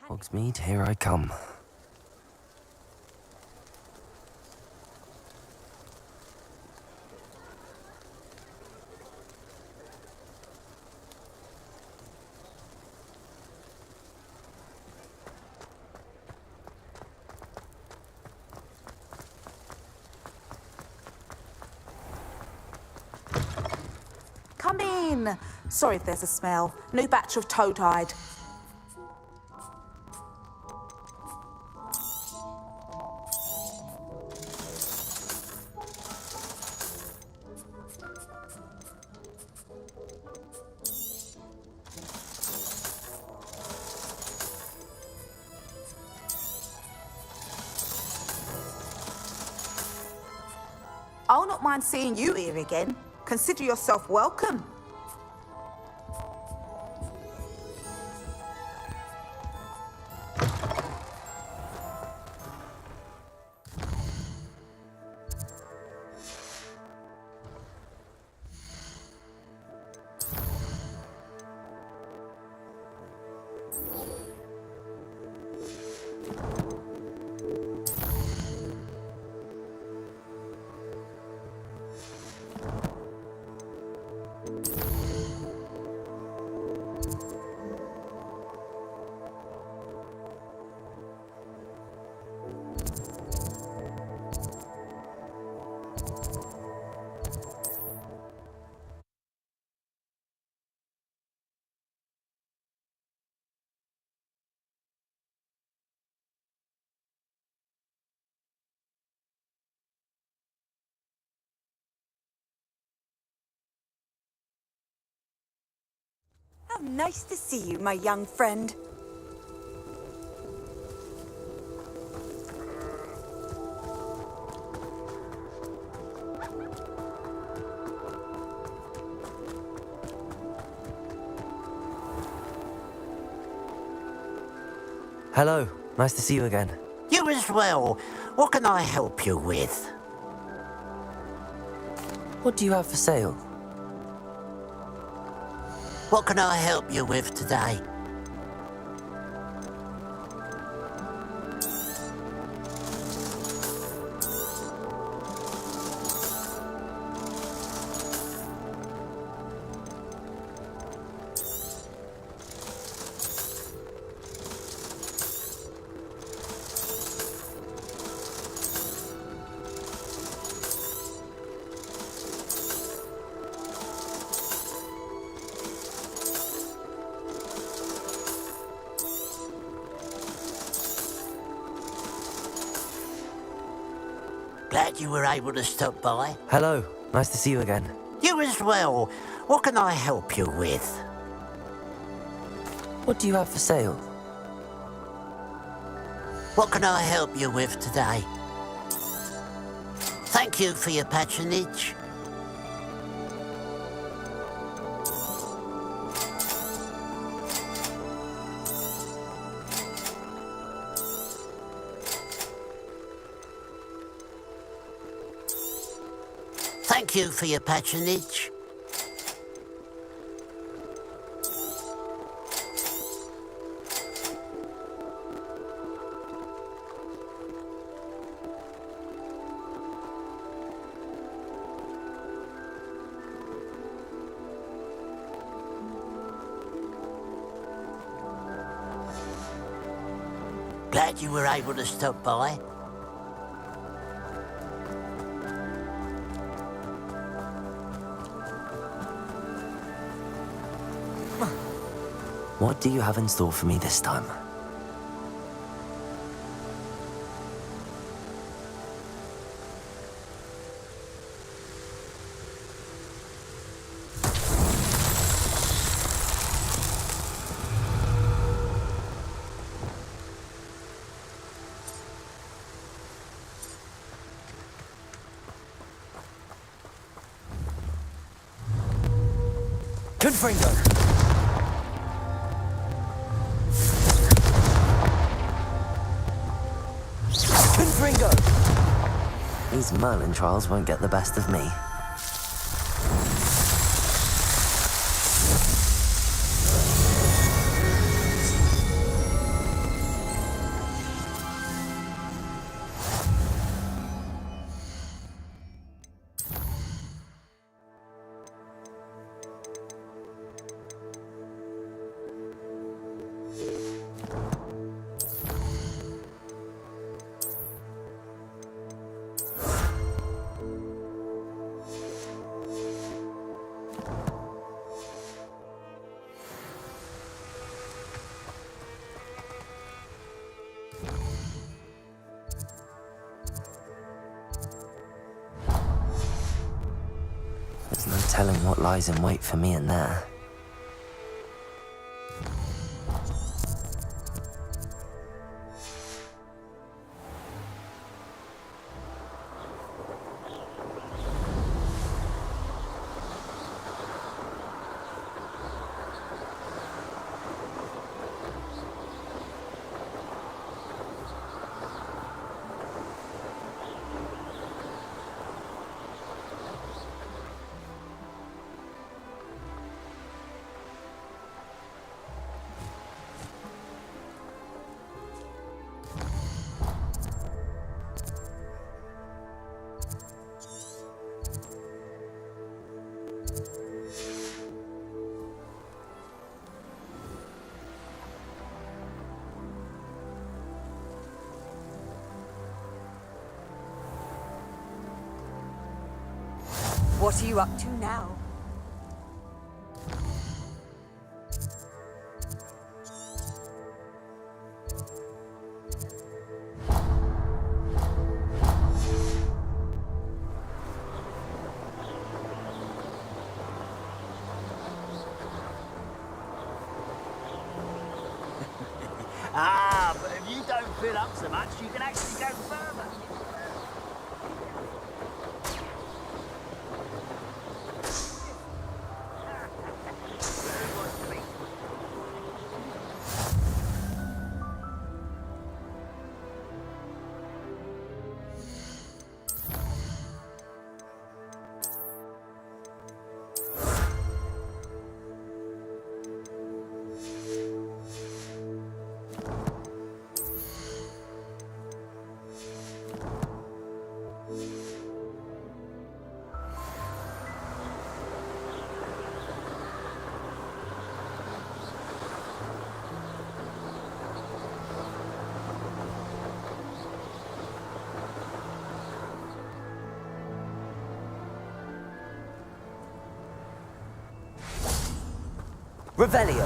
Hogsmeade, here I come. Come in. Sorry if there's a smell. New batch of toad-hide. I'll not mind seeing you here again. Consider yourself welcome. How nice to see you, my young friend. Hello, nice to see you again. You as well. What can I help you with? What do you have for sale? What can I help you with today? Glad you were able to stop by. Hello, nice to see you again. You as well. What can I help you with? What do you have for sale? What can I help you with today? Thank you for your patronage. Thank you for your patronage. Glad you were able to stop by. What do you have in store for me this time? Gryffindor! These Merlin trials won't get the best of me. telling what lies in wait for me in there. What are you up to now? But if you don't fill up so much, you can actually go further. Revelio.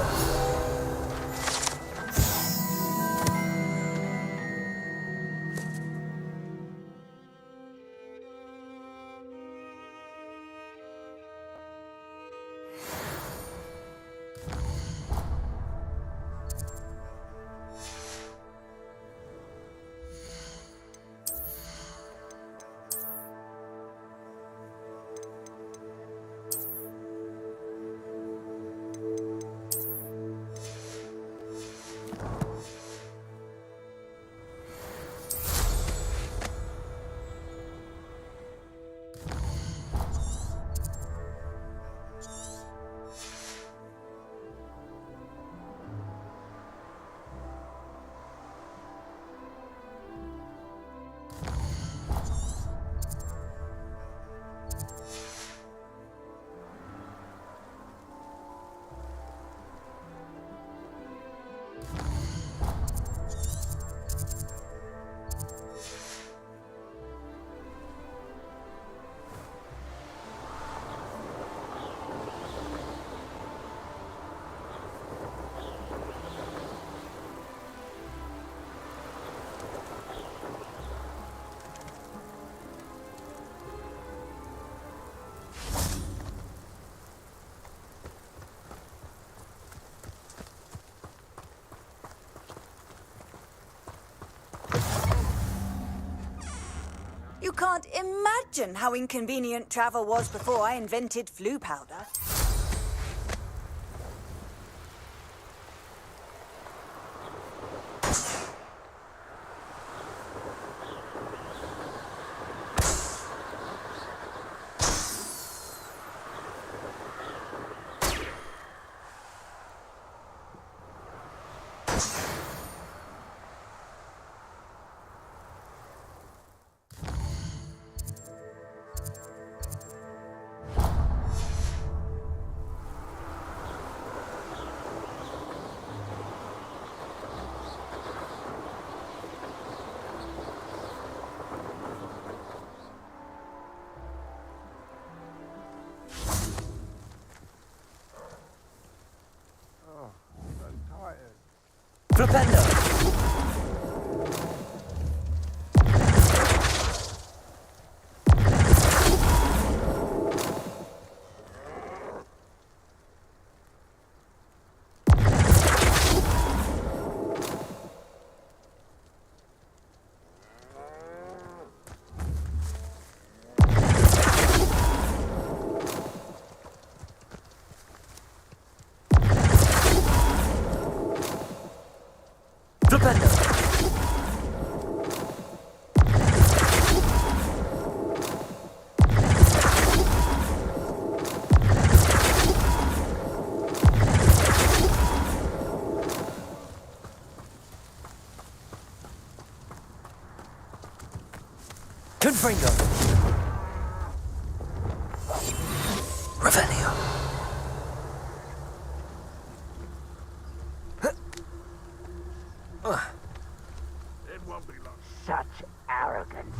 You can't imagine how inconvenient travel was before I invented flu powder. Flipendo. Flipendo! Gryffindor! Revelio. It won't be long. Such arrogance.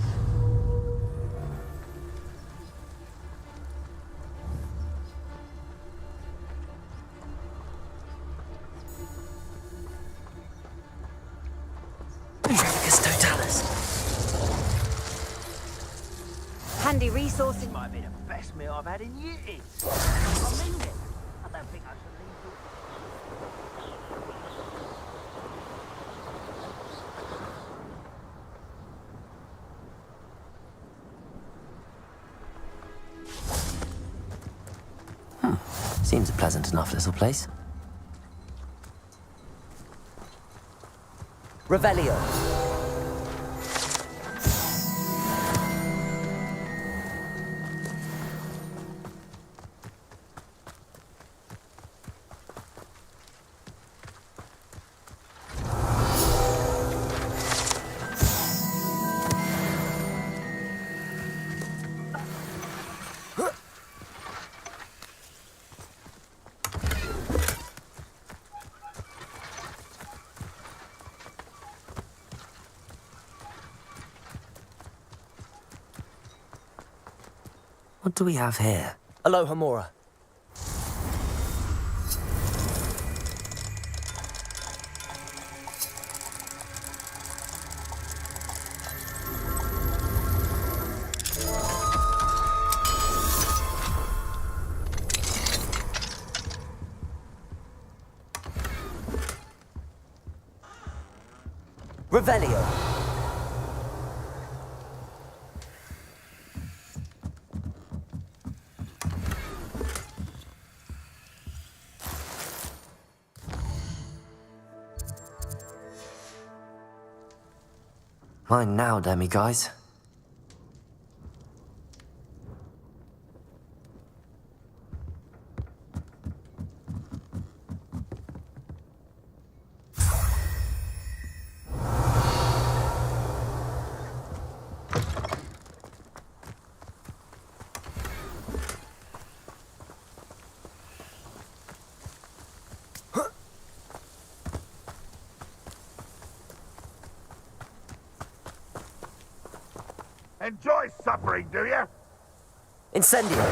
Trevicus Totalis. Handy resourcing. Might be the best meal I've had in years. I mean it. I don't think I should leave you. Seems a pleasant enough little place. Revelio! What do we have here? Aloha Mora. Revelio. Mine now, demi guys. Enjoy suffering, do you? Incendio.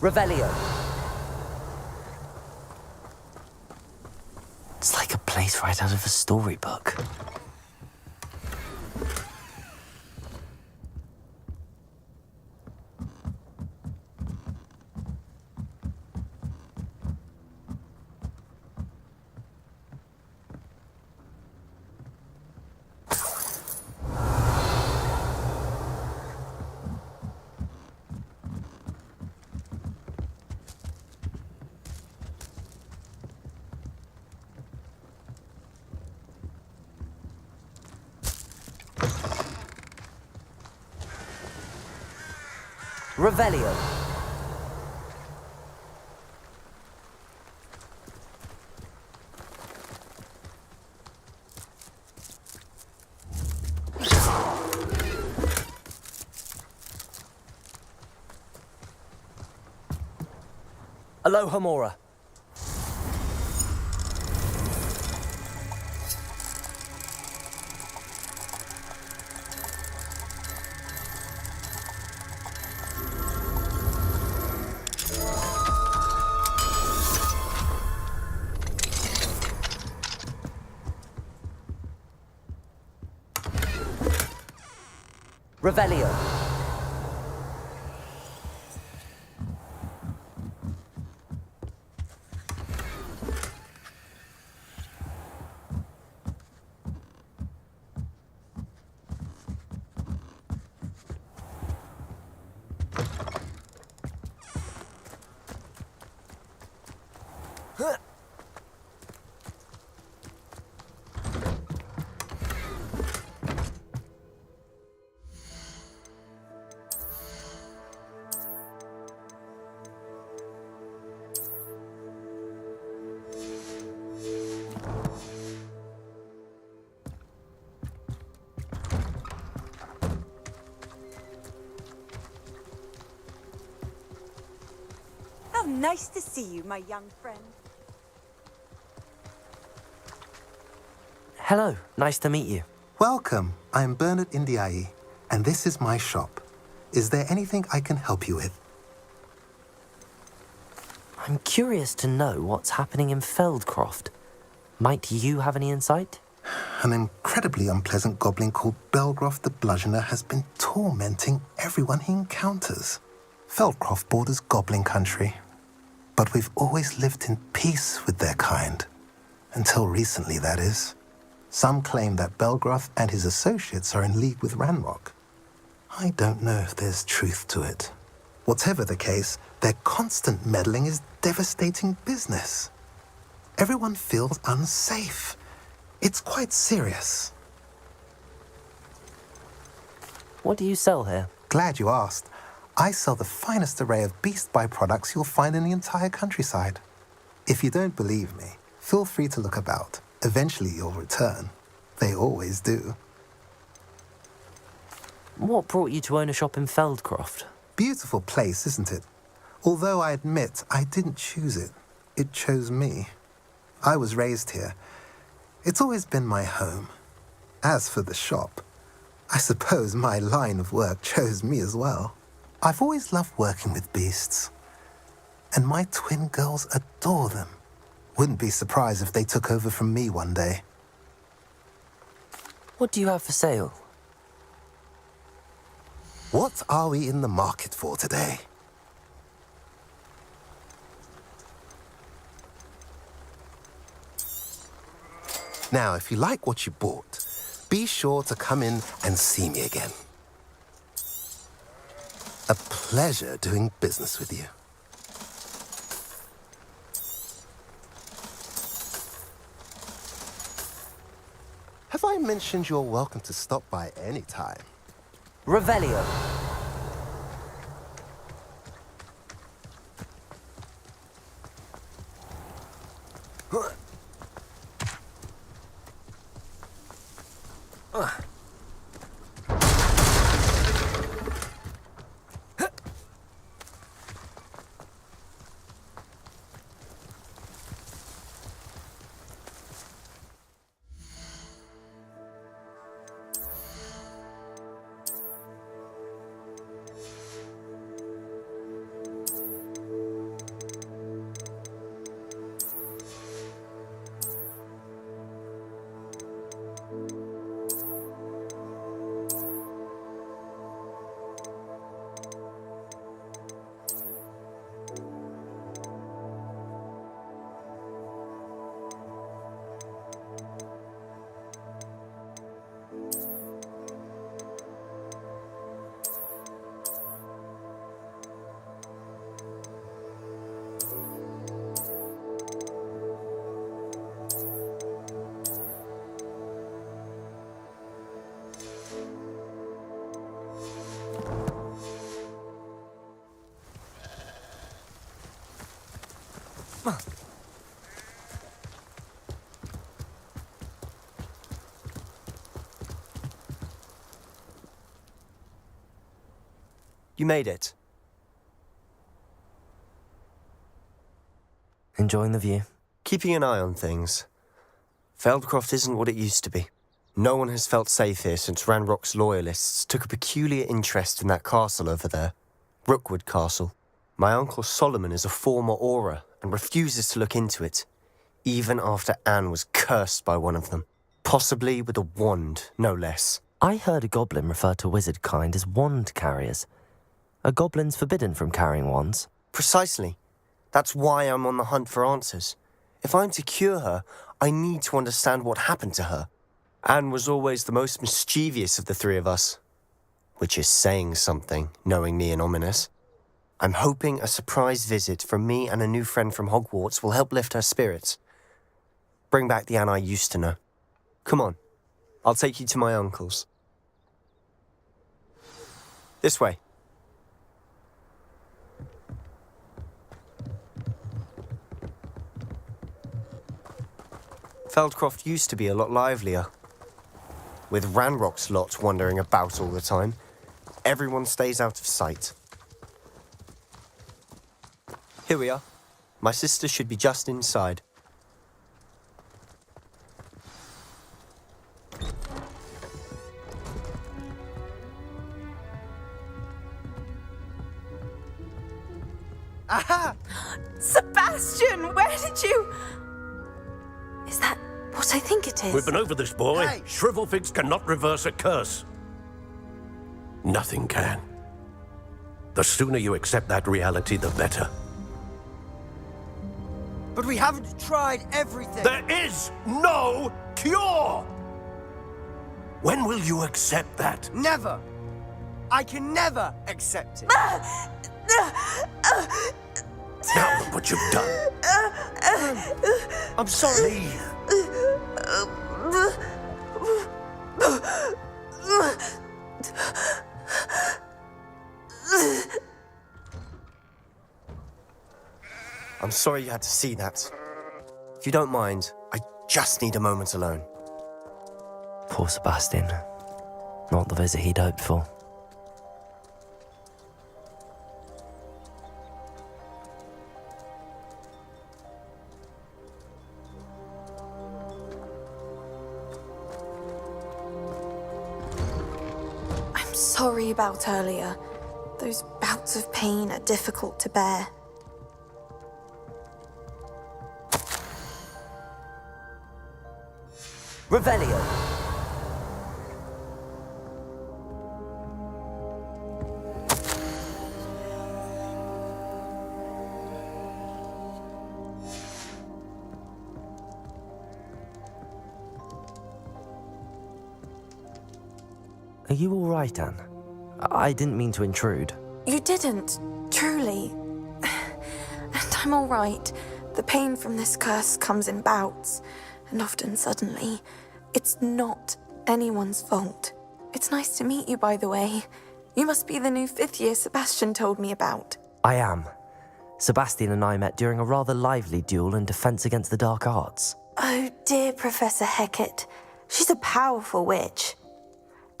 Revelio. It's like a place right out of a storybook. Revelio. Aloha Mora. Revelio. How nice to see you, my young friend. Hello, nice to meet you. Welcome. I'm Bernard Indiaye, and this is my shop. Is there anything I can help you with? I'm curious to know what's happening in Feldcroft. Might you have any insight? An incredibly unpleasant goblin called Belgroth the Bludgeoner has been tormenting everyone he encounters. Feldcroft borders goblin country, but we've always lived in peace with their kind. Until recently, that is. Some claim that Belgroth and his associates are in league with Ranrock. I don't know if there's truth to it. Whatever the case, their constant meddling is devastating business. Everyone feels unsafe. It's quite serious. What do you sell here? Glad you asked. I sell the finest array of beast byproducts you'll find in the entire countryside. If you don't believe me, feel free to look about. Eventually you'll return. They always do. What brought you to own a shop in Feldcroft? Beautiful place, isn't it? Although I admit I didn't choose it. It chose me. I was raised here. It's always been my home. As for the shop, I suppose my line of work chose me as well. I've always loved working with beasts. And my twin girls adore them. Wouldn't be surprised if they took over from me one day. What do you have for sale? What are we in the market for today? Now, if you like what you bought, be sure to come in and see me again. A pleasure doing business with you. Have I mentioned you're welcome to stop by any time? Revelio. You made it. Enjoying the view? Keeping an eye on things. Feldcroft isn't what it used to be. No one has felt safe here since Ranrock's loyalists took a peculiar interest in that castle over there. Rookwood Castle. My uncle Solomon is a former Auror and refuses to look into it, even after Anne was cursed by one of them. Possibly with a wand, no less. I heard a goblin refer to wizard kind as wand carriers. Are goblins forbidden from carrying wands? Precisely. That's why I'm on the hunt for answers. If I'm to cure her, I need to understand what happened to her. Anne was always the most mischievous of the three of us. Which is saying something, knowing me and Ominous. I'm hoping a surprise visit from me and a new friend from Hogwarts will help lift her spirits. Bring back the Anne I used to know. Come on, I'll take you to my uncle's. This way. Feldcroft used to be a lot livelier. With Ranrock's lot wandering about all the time, everyone stays out of sight. Here we are. My sister should be just inside. Aha! Sebastian, where did you... Is that what I think it is? We've been over this, boy. Hey! Shrivelfigs cannot reverse a curse. Nothing can. The sooner you accept that reality, the better. But we haven't tried everything. There is no cure! When will you accept that? Never. I can never accept it. Now look what you've done. I'm sorry. Leave. I'm sorry you had to see that. If you don't mind, I just need a moment alone. Poor Sebastian. Not the visit he'd hoped for. I'm sorry about earlier. Those bouts of pain are difficult to bear. Revelio. Are you all right, Anne? I didn't mean to intrude. You didn't, truly. And I'm all right. The pain from this curse comes in bouts, and often suddenly. It's not anyone's fault. It's nice to meet you, by the way. You must be the new 5th year Sebastian told me about. I am. Sebastian and I met during a rather lively duel in Defense Against the Dark Arts. Oh, dear Professor Hecat. She's a powerful witch.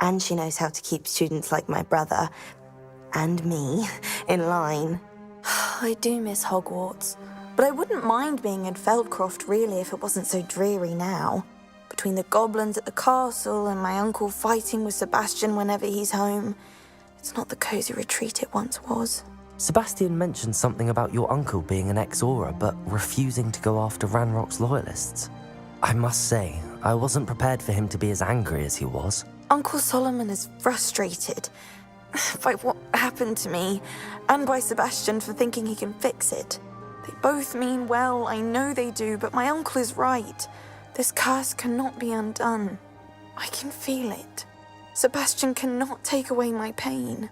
And she knows how to keep students like my brother, and me, in line. I do miss Hogwarts, but I wouldn't mind being in Feldcroft, really, if it wasn't so dreary now. Between the goblins at the castle and my uncle fighting with Sebastian whenever he's home, it's not the cosy retreat it once was. Sebastian mentioned something about your uncle being an ex-Auror, but refusing to go after Ranrock's loyalists. I must say, I wasn't prepared for him to be as angry as he was. Uncle Solomon is frustrated by what happened to me, and by Sebastian for thinking he can fix it. They both mean well, I know they do, but my uncle is right. This curse cannot be undone. I can feel it. Sebastian cannot take away my pain.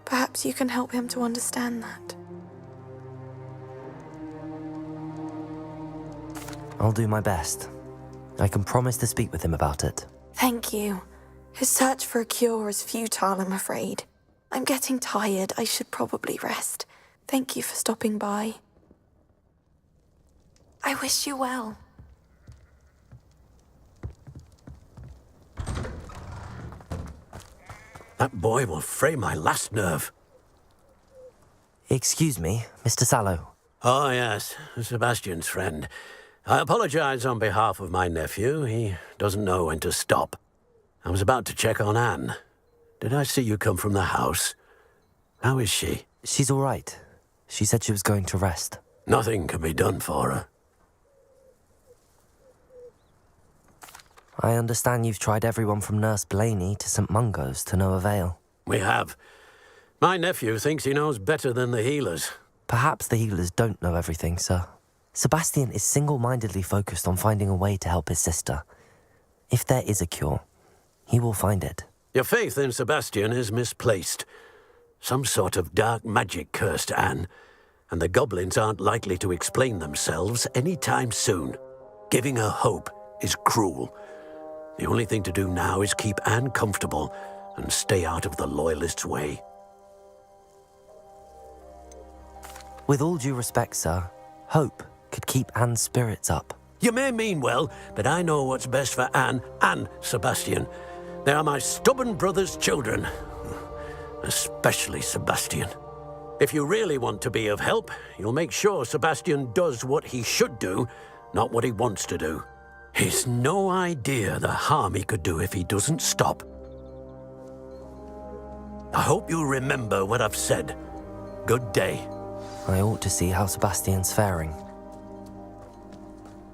Perhaps you can help him to understand that. I'll do my best. I can promise to speak with him about it. Thank you. His search for a cure is futile, I'm afraid. I'm getting tired. I should probably rest. Thank you for stopping by. I wish you well. That boy will fray my last nerve. Excuse me, Mr. Sallow. Oh, yes, Sebastian's friend. I apologize on behalf of my nephew. He doesn't know when to stop. I was about to check on Anne. Did I see you come from the house? How is she? She's all right. She said she was going to rest. Nothing can be done for her. I understand you've tried everyone from Nurse Blaney to St. Mungo's to no avail. We have. My nephew thinks he knows better than the healers. Perhaps the healers don't know everything, sir. Sebastian is single-mindedly focused on finding a way to help his sister. If there is a cure, he will find it. Your faith in Sebastian is misplaced. Some sort of dark magic cursed Anne, and the goblins aren't likely to explain themselves anytime soon. Giving her hope is cruel. The only thing to do now is keep Anne comfortable and stay out of the Loyalists' way. With all due respect, sir, hope could keep Anne's spirits up. You may mean well, but I know what's best for Anne and Sebastian. They are my stubborn brother's children. Especially Sebastian. If you really want to be of help, you'll make sure Sebastian does what he should do, not what he wants to do. He's no idea the harm he could do if he doesn't stop. I hope you remember what I've said. Good day. I ought to see how Sebastian's faring.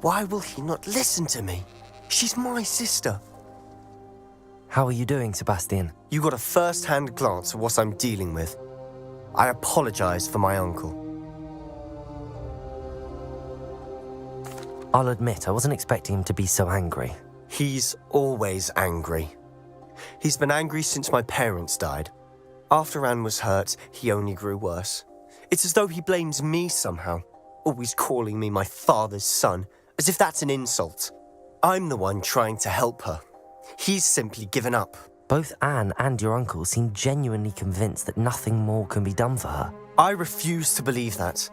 Why will he not listen to me? She's my sister. How are you doing, Sebastian? You got a first-hand glance at what I'm dealing with. I apologize for my uncle. I'll admit, I wasn't expecting him to be so angry. He's always angry. He's been angry since my parents died. After Anne was hurt, he only grew worse. It's as though he blames me somehow, always calling me my father's son, as if that's an insult. I'm the one trying to help her. He's simply given up. Both Anne and your uncle seem genuinely convinced that nothing more can be done for her. I refuse to believe that.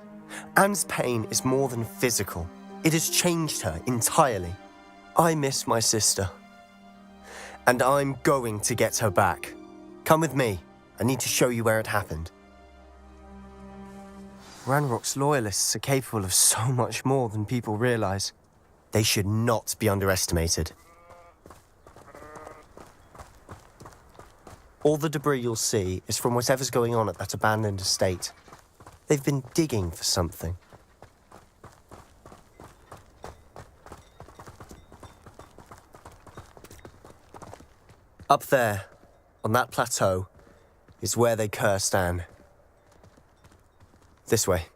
Anne's pain is more than physical. It has changed her entirely. I miss my sister. And I'm going to get her back. Come with me. I need to show you where it happened. Ranrock's loyalists are capable of so much more than people realize. They should not be underestimated. All the debris you'll see is from whatever's going on at that abandoned estate. They've been digging for something. Up there, on that plateau, is where they cursed Anne. This way.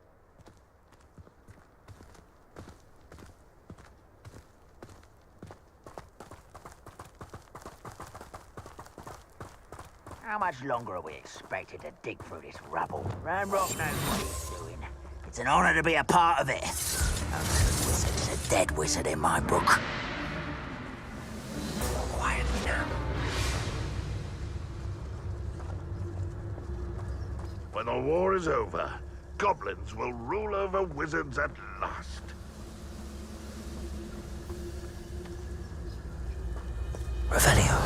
How much longer are we expected to dig through this rubble? Ranrock knows what he's doing. It's an honor to be a part of it. A good wizard is a dead wizard in my book. Quietly now. When the war is over, goblins will rule over wizards at last. Revelio.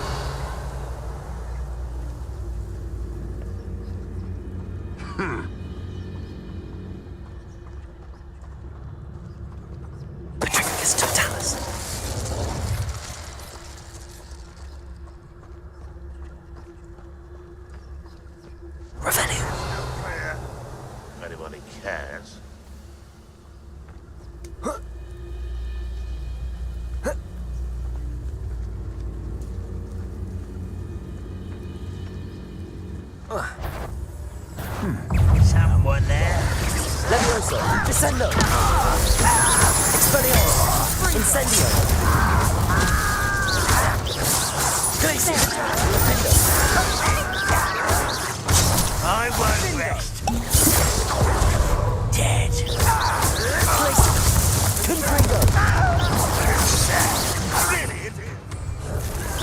Patricus Totalis. Revelio. If anybody cares. Someone there? Levioso. Descendo. Expelliarmus. Incendio. Glacier. Defendo. I won't rest. Dead. Glacier. Confringo. Really, it is.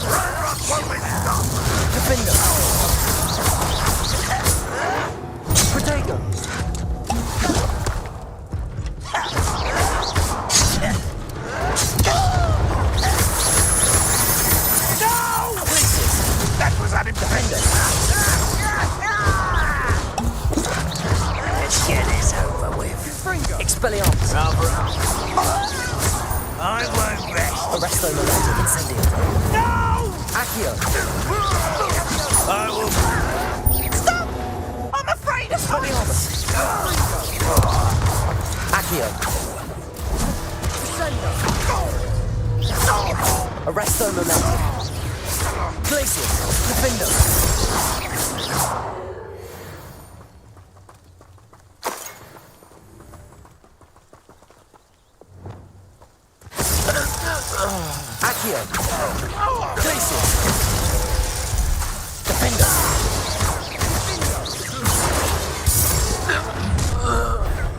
Ranrock won't be stopped. Defendo. Protego. That was an defender. Let's get this over with. Expelliarmus. I won't rest. Arresto Momento. Incendio. No! Accio. I will... Stop! I'm afraid of Expelliarmus. Accio. Arresto Momento. Glacier. Defendo. Accio. Glacier. Defendo.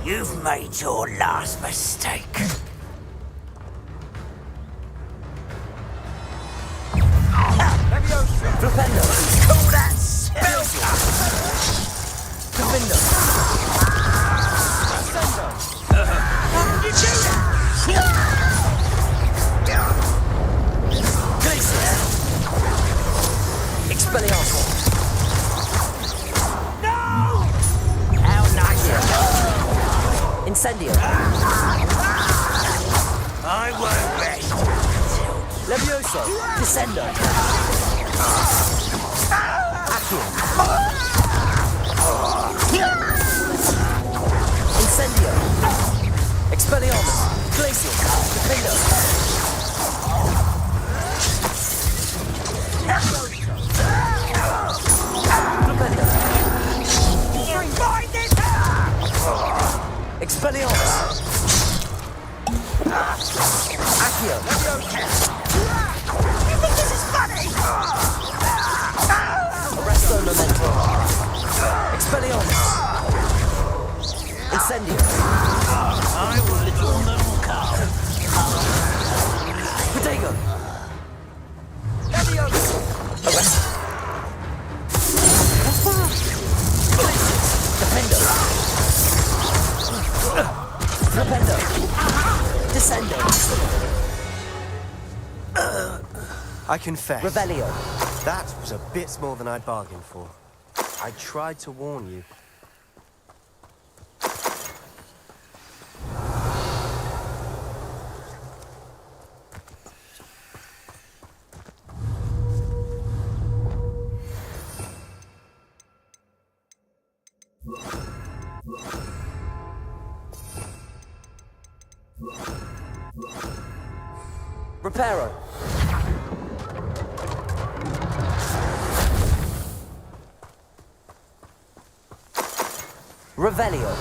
You've made your last mistake. Flipendo. Call that spell. Defendo. How did you do that? Glacier. Expelliarmus. No! How Incendio. I won't rest. Levioso. Descendo. Accio. Incendio. Expelliarmus. Glacial. Defendo. Flipendo. Expelliarmus. Accio. You think this is funny? Arresto Memento. Expelliarmus. Incendio. I will little known cow. Protego. Levioso. Arrest. Defendo. Flipendo. Descendo. I confess. Revelio. That was a bit more than I'd bargained for. I tried to warn you. Reparo. Revelio.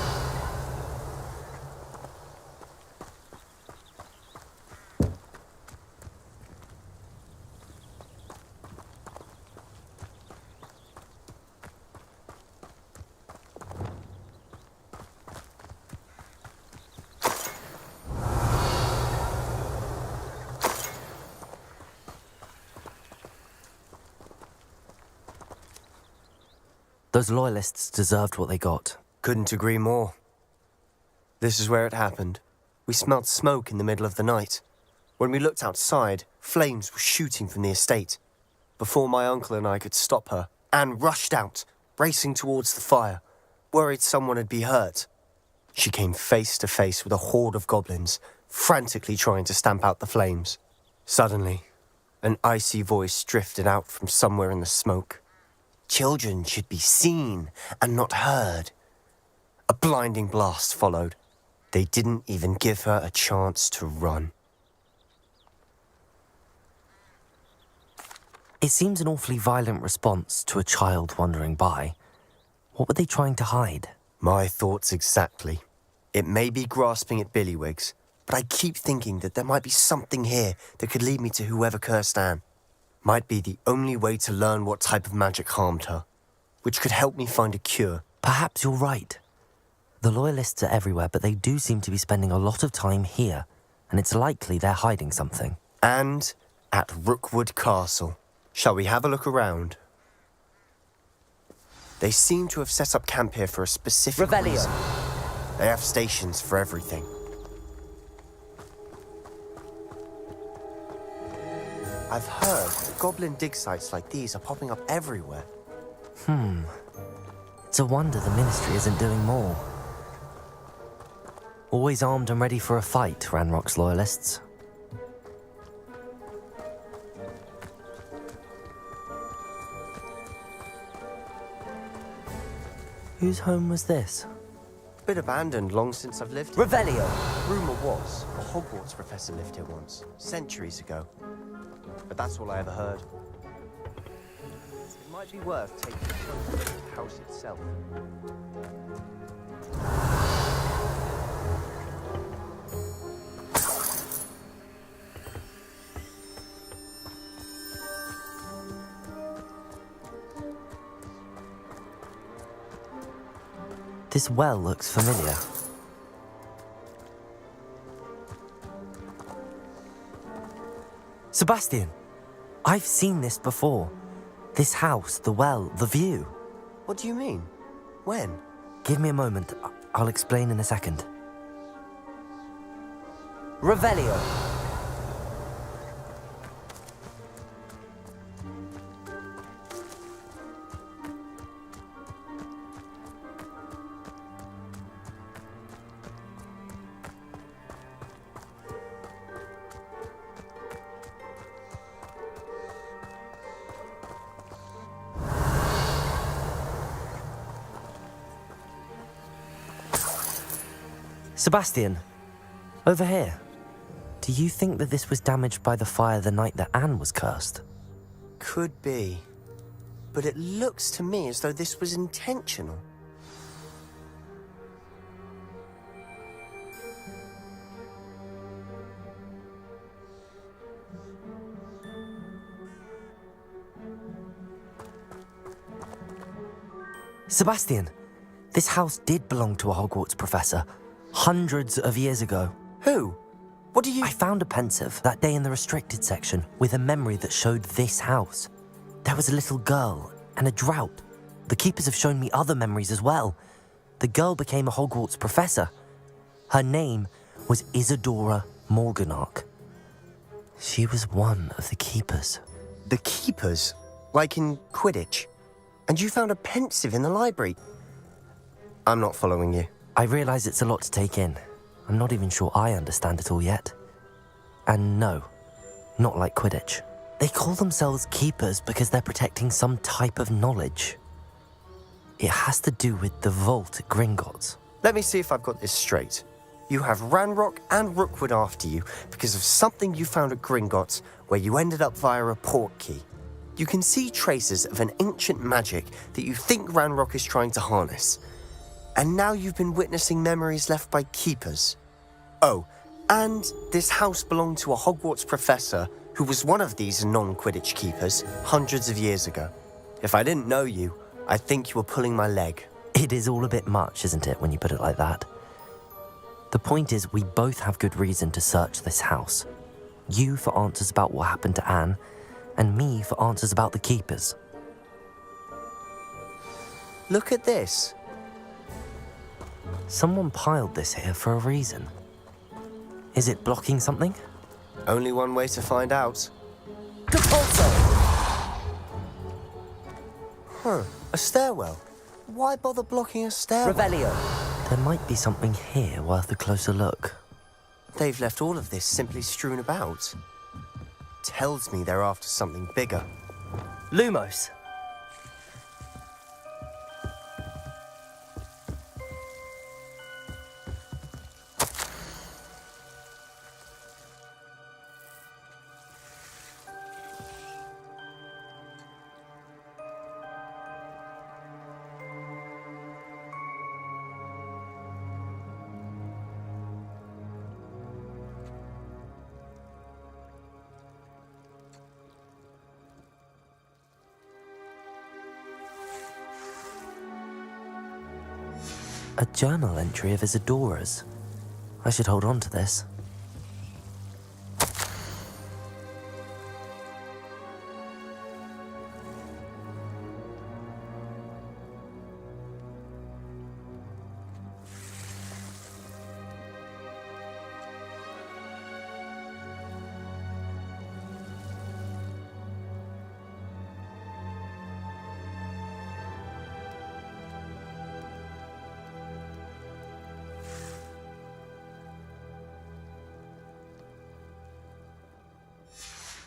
Those loyalists deserved what they got. Couldn't agree more. This is where it happened. We smelled smoke in the middle of the night. When we looked outside, flames were shooting from the estate. Before my uncle and I could stop her, Anne rushed out, racing towards the fire, worried someone had been hurt. She came face to face with a horde of goblins, frantically trying to stamp out the flames. Suddenly, an icy voice drifted out from somewhere in the smoke. Children should be seen and not heard. A blinding blast followed. They didn't even give her a chance to run. It seems an awfully violent response to a child wandering by. What were they trying to hide? My thoughts exactly. It may be grasping at Billywigs, but I keep thinking that there might be something here that could lead me to whoever cursed Anne. Might be the only way to learn what type of magic harmed her, which could help me find a cure. Perhaps you're right. The Loyalists are everywhere, but they do seem to be spending a lot of time here, and it's likely they're hiding something. And at Rookwood Castle. Shall we have a look around? They seem to have set up camp here for a specific reason. They have stations for everything. I've heard that goblin dig sites like these are popping up everywhere. It's a wonder the Ministry isn't doing more. Always armed and ready for a fight, Ranrock's Loyalists. Whose home was this? Bit abandoned long since I've lived here. Revelio! Rumour was a Hogwarts professor lived here once, centuries ago. But that's all I ever heard. It might be worth taking a closer look at the house itself. This well looks familiar. Sebastian, I've seen this before. This house, the well, the view. What do you mean? When? Give me a moment. I'll explain in a second. Revelio. Sebastian, over here. Do you think that this was damaged by the fire the night that Anne was cursed? Could be. But it looks to me as though this was intentional. Sebastian, this house did belong to a Hogwarts professor, hundreds of years ago. Who? What do you... I found a pensive that day in the restricted section with a memory that showed this house. There was a little girl and a drought. The keepers have shown me other memories as well. The girl became a Hogwarts professor. Her name was Isadora Morganach. She was one of the keepers. The keepers? Like in Quidditch? And you found a pensive in the library? I'm not following you. I realise it's a lot to take in. I'm not even sure I understand it all yet. And no, not like Quidditch. They call themselves keepers because they're protecting some type of knowledge. It has to do with the vault at Gringotts. Let me see if I've got this straight. You have Ranrock and Rookwood after you because of something you found at Gringotts where you ended up via a port key. You can see traces of an ancient magic that you think Ranrock is trying to harness. And now you've been witnessing memories left by keepers. Oh, and this house belonged to a Hogwarts professor who was one of these non-Quidditch keepers hundreds of years ago. If I didn't know you, I'd think you were pulling my leg. It is all a bit much, isn't it, when you put it like that? The point is, we both have good reason to search this house. You for answers about what happened to Anne, and me for answers about the keepers. Look at this. Someone piled this here for a reason. Is it blocking something? Only one way to find out. Huh, a stairwell. Why bother blocking a stairwell? Revelio. There might be something here worth a closer look. They've left all of this simply strewn about. Tells me they're after something bigger. Lumos. A journal entry of Isadora's. I should hold on to this.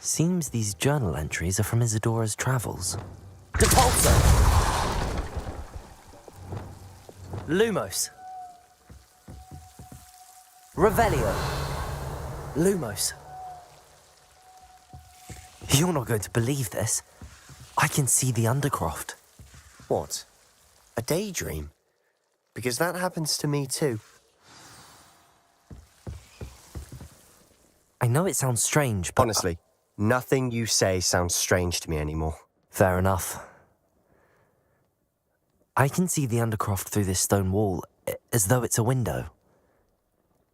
Seems these journal entries are from Isadora's travels. Depulso! Lumos. Revelio. Lumos. You're not going to believe this. I can see the Undercroft. What? A daydream? Because that happens to me too. I know it sounds strange, but... Honestly, nothing you say sounds strange to me anymore. Fair enough. I can see the Undercroft through this stone wall, as though it's a window.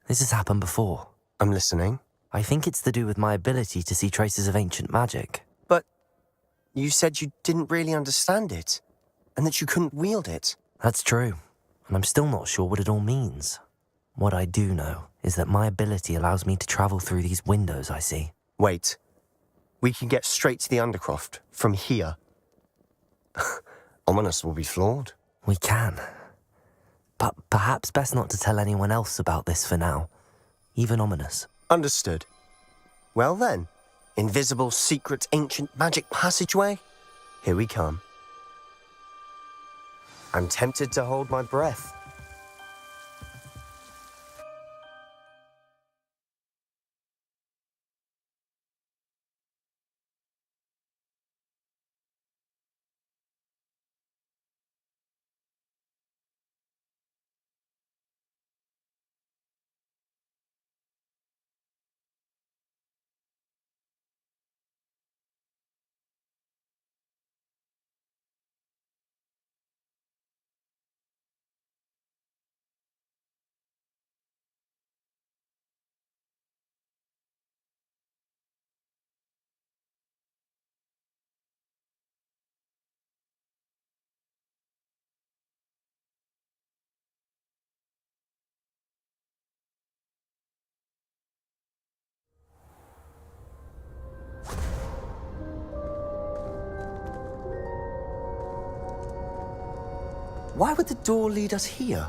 This has happened before. I'm listening. I think it's to do with my ability to see traces of ancient magic. But you said you didn't really understand it, and that you couldn't wield it. That's true, and I'm still not sure what it all means. What I do know is that my ability allows me to travel through these windows I see. Wait. We can get straight to the Undercroft from here. Ominous will be flawed. We can. But perhaps best not to tell anyone else about this for now. Even Ominous. Understood. Well then, invisible, secret, ancient magic passageway? Here we come. I'm tempted to hold my breath. Why would the door lead us here?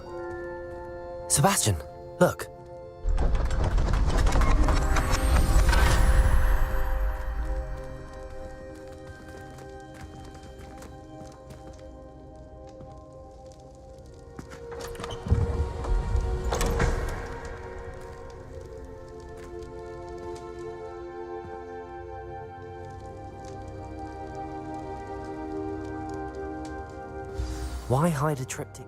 Sebastian, look. Why hide a triptych?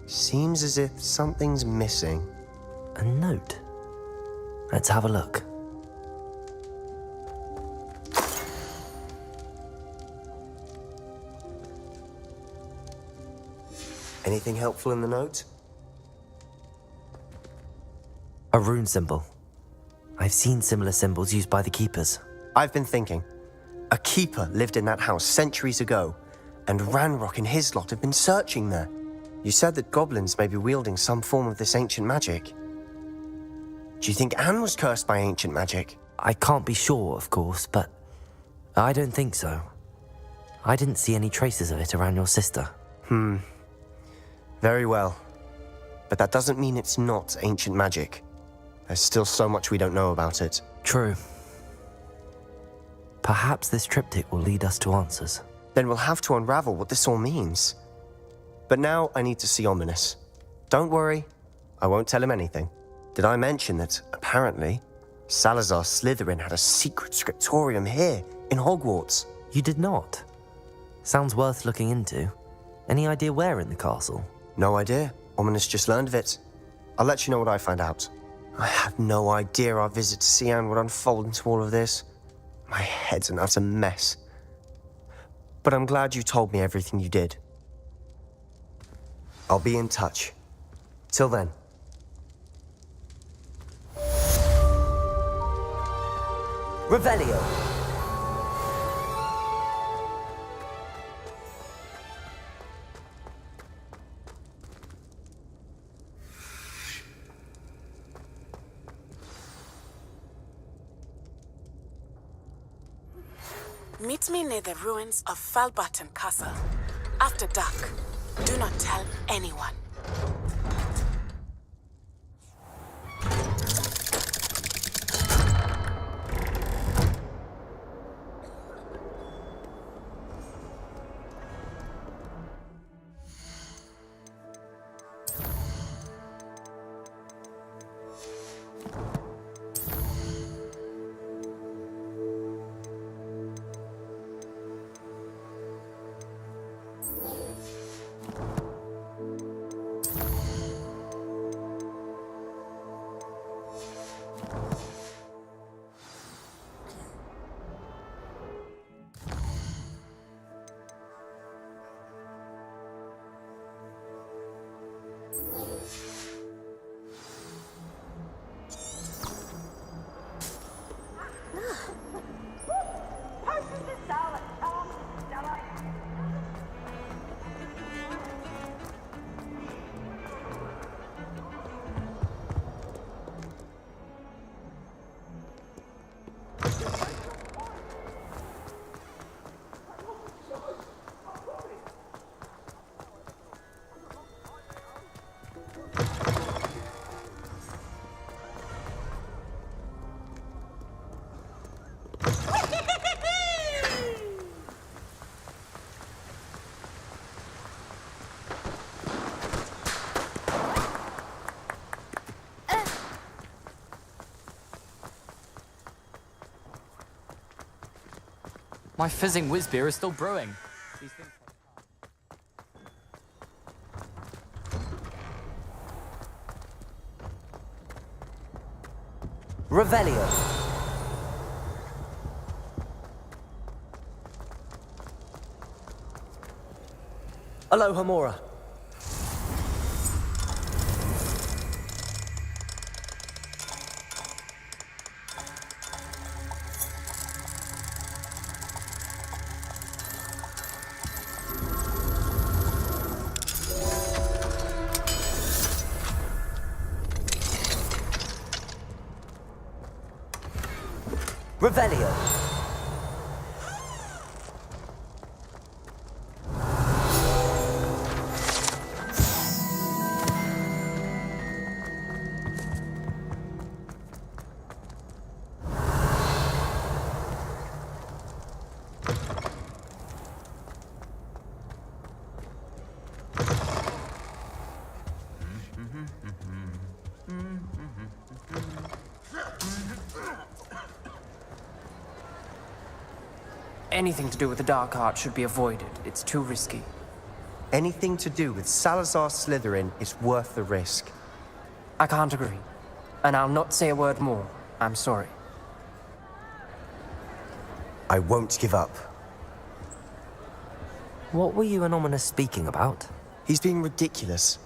Seems as if something's missing. A note. Let's have a look. Anything helpful in the note? A rune symbol. I've seen similar symbols used by the keepers. I've been thinking. A keeper lived in that house centuries ago, and Ranrock and his lot have been searching there. You said that goblins may be wielding some form of this ancient magic. Do you think Anne was cursed by ancient magic? I can't be sure, of course, but I don't think so. I didn't see any traces of it around your sister. Very well. But that doesn't mean it's not ancient magic. There's still so much we don't know about it. True. Perhaps this triptych will lead us to answers. Then we'll have to unravel what this all means. But now I need to see Ominous. Don't worry, I won't tell him anything. Did I mention that, apparently, Salazar Slytherin had a secret scriptorium here in Hogwarts? You did not. Sounds worth looking into. Any idea where in the castle? No idea. Ominous just learned of it. I'll let you know what I find out. I had no idea our visit to Cian would unfold into all of this. My head's an utter mess. But I'm glad you told me everything you did. I'll be in touch. Till then. Revelio! Meet me near the ruins of Falbarton Castle. After dark. Do not tell anyone. My fizzing whiz beer is still brewing. These things... Revelio. Alohomora. Revelio. Anything to do with the dark art should be avoided. It's too risky. Anything to do with Salazar Slytherin is worth the risk. I can't agree. And I'll not say a word more. I'm sorry. I won't give up. What were you and Ominous speaking about? He's being ridiculous.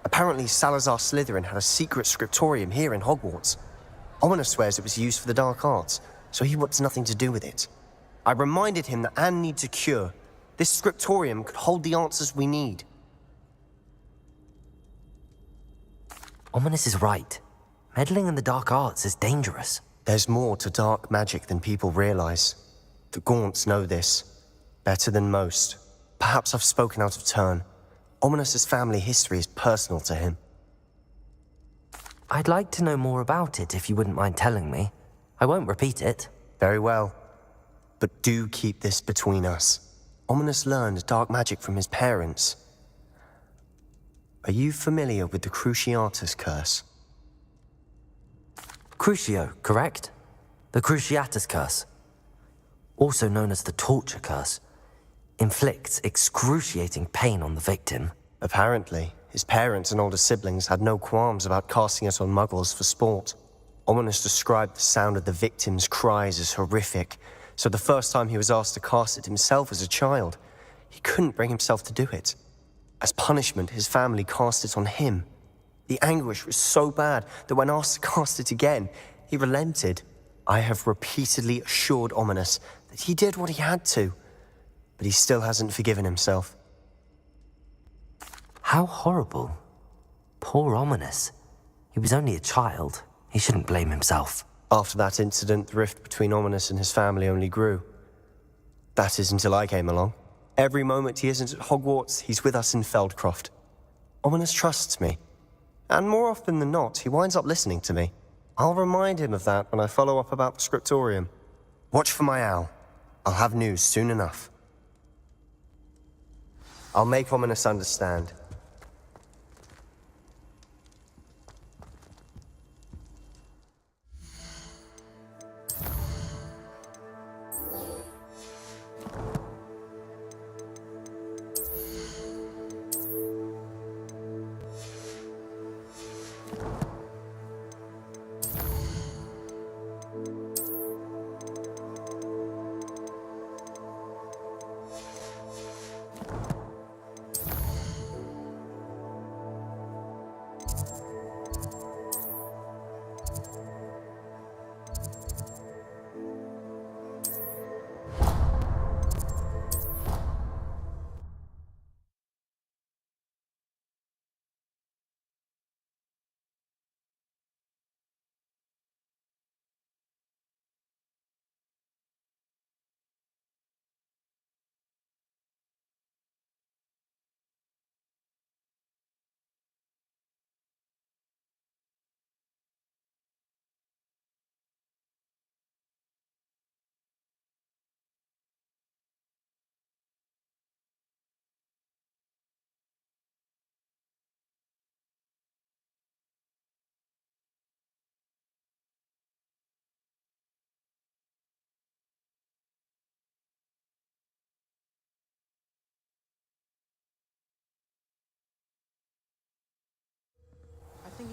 Apparently Salazar Slytherin had a secret scriptorium here in Hogwarts. Ominous swears it was used for the dark arts, so he wants nothing to do with it. I reminded him that Anne needs a cure. This scriptorium could hold the answers we need. Ominous is right. Meddling in the dark arts is dangerous. There's more to dark magic than people realize. The Gaunts know this. Better than most. Perhaps I've spoken out of turn. Ominous's family history is personal to him. I'd like to know more about it if you wouldn't mind telling me. I won't repeat it. Very well. But do keep this between us. Ominous learned dark magic from his parents. Are you familiar with the Cruciatus curse? Crucio, correct? The Cruciatus curse. Also known as the torture curse. Inflicts excruciating pain on the victim. Apparently, his parents and older siblings had no qualms about casting it on muggles for sport. Ominous described the sound of the victim's cries as horrific, so the first time he was asked to cast it himself as a child, he couldn't bring himself to do it. As punishment, his family cast it on him. The anguish was so bad that when asked to cast it again, he relented. I have repeatedly assured Ominous that he did what he had to, but he still hasn't forgiven himself. How horrible. Poor Ominous. He was only a child. He shouldn't blame himself. After that incident, the rift between Ominous and his family only grew. That is until I came along. Every moment he isn't at Hogwarts, he's with us in Feldcroft. Ominous trusts me. And more often than not, he winds up listening to me. I'll remind him of that when I follow up about the scriptorium. Watch for my owl. I'll have news soon enough. I'll make Ominous understand.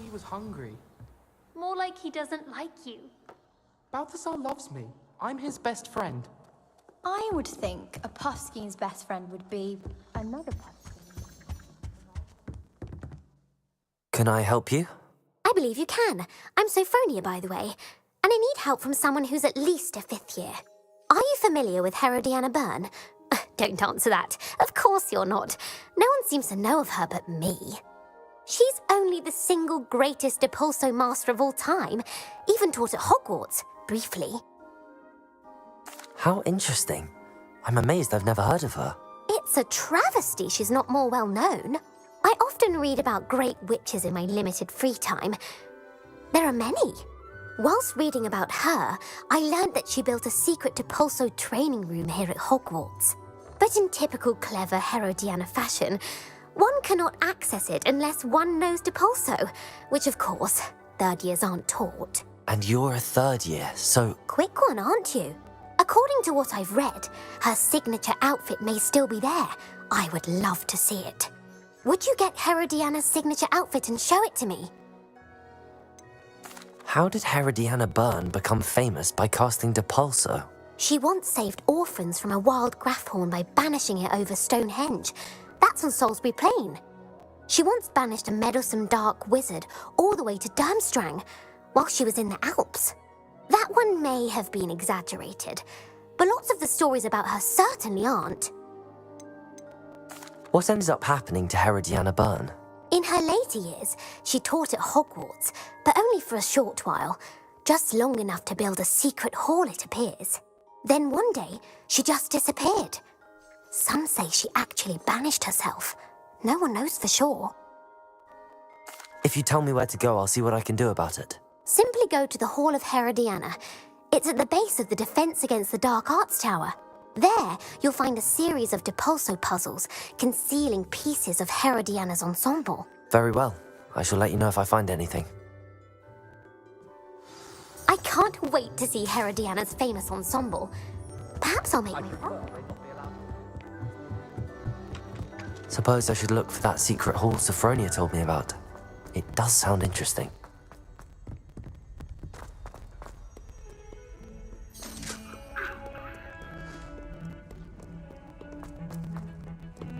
he was hungry. More like he doesn't like you. Balthazar loves me. I'm his best friend. I would think a Puffskein's best friend would be another Puffskein. Can I help you? I believe you can. I'm Sophronia, by the way, and I need help from someone who's at least a 5th year. Are you familiar with Herodiana Byrne? Don't answer that. Of course you're not. No one seems to know of her but me. She's only the single greatest Depulso master of all time, even taught at Hogwarts, briefly. How interesting. I'm amazed I've never heard of her. It's a travesty she's not more well known. I often read about great witches in my limited free time. There are many. Whilst reading about her, I learned that she built a secret Depulso training room here at Hogwarts. But in typical clever Herodiana fashion, one cannot access it unless one knows Depulso, which of course, 3rd years aren't taught. And you're a 3rd year, so... Quick one, aren't you? According to what I've read, her signature outfit may still be there. I would love to see it. Would you get Herodiana's signature outfit and show it to me? How did Herodiana Byrne become famous by casting Depulso? She once saved orphans from a wild Graffhorn by banishing it over Stonehenge. That's on Salisbury Plain. She once banished a meddlesome dark wizard all the way to Durmstrang while she was in the Alps. That one may have been exaggerated, but lots of the stories about her certainly aren't. What ended up happening to Herodiana Byrne? In her later years, she taught at Hogwarts, but only for a short while, just long enough to build a secret hall, it appears. Then one day, she just disappeared. Some say she actually banished herself. No one knows for sure. If you tell me where to go, I'll see what I can do about it. Simply go to the Hall of Herodiana. It's at the base of the Defense Against the Dark Arts Tower. There, you'll find a series of Depulso puzzles concealing pieces of Herodiana's ensemble. Very well. I shall let you know if I find anything. I can't wait to see Herodiana's famous ensemble. Perhaps I'll make my own. Suppose I should look for that secret hall Sophronia told me about. It does sound interesting.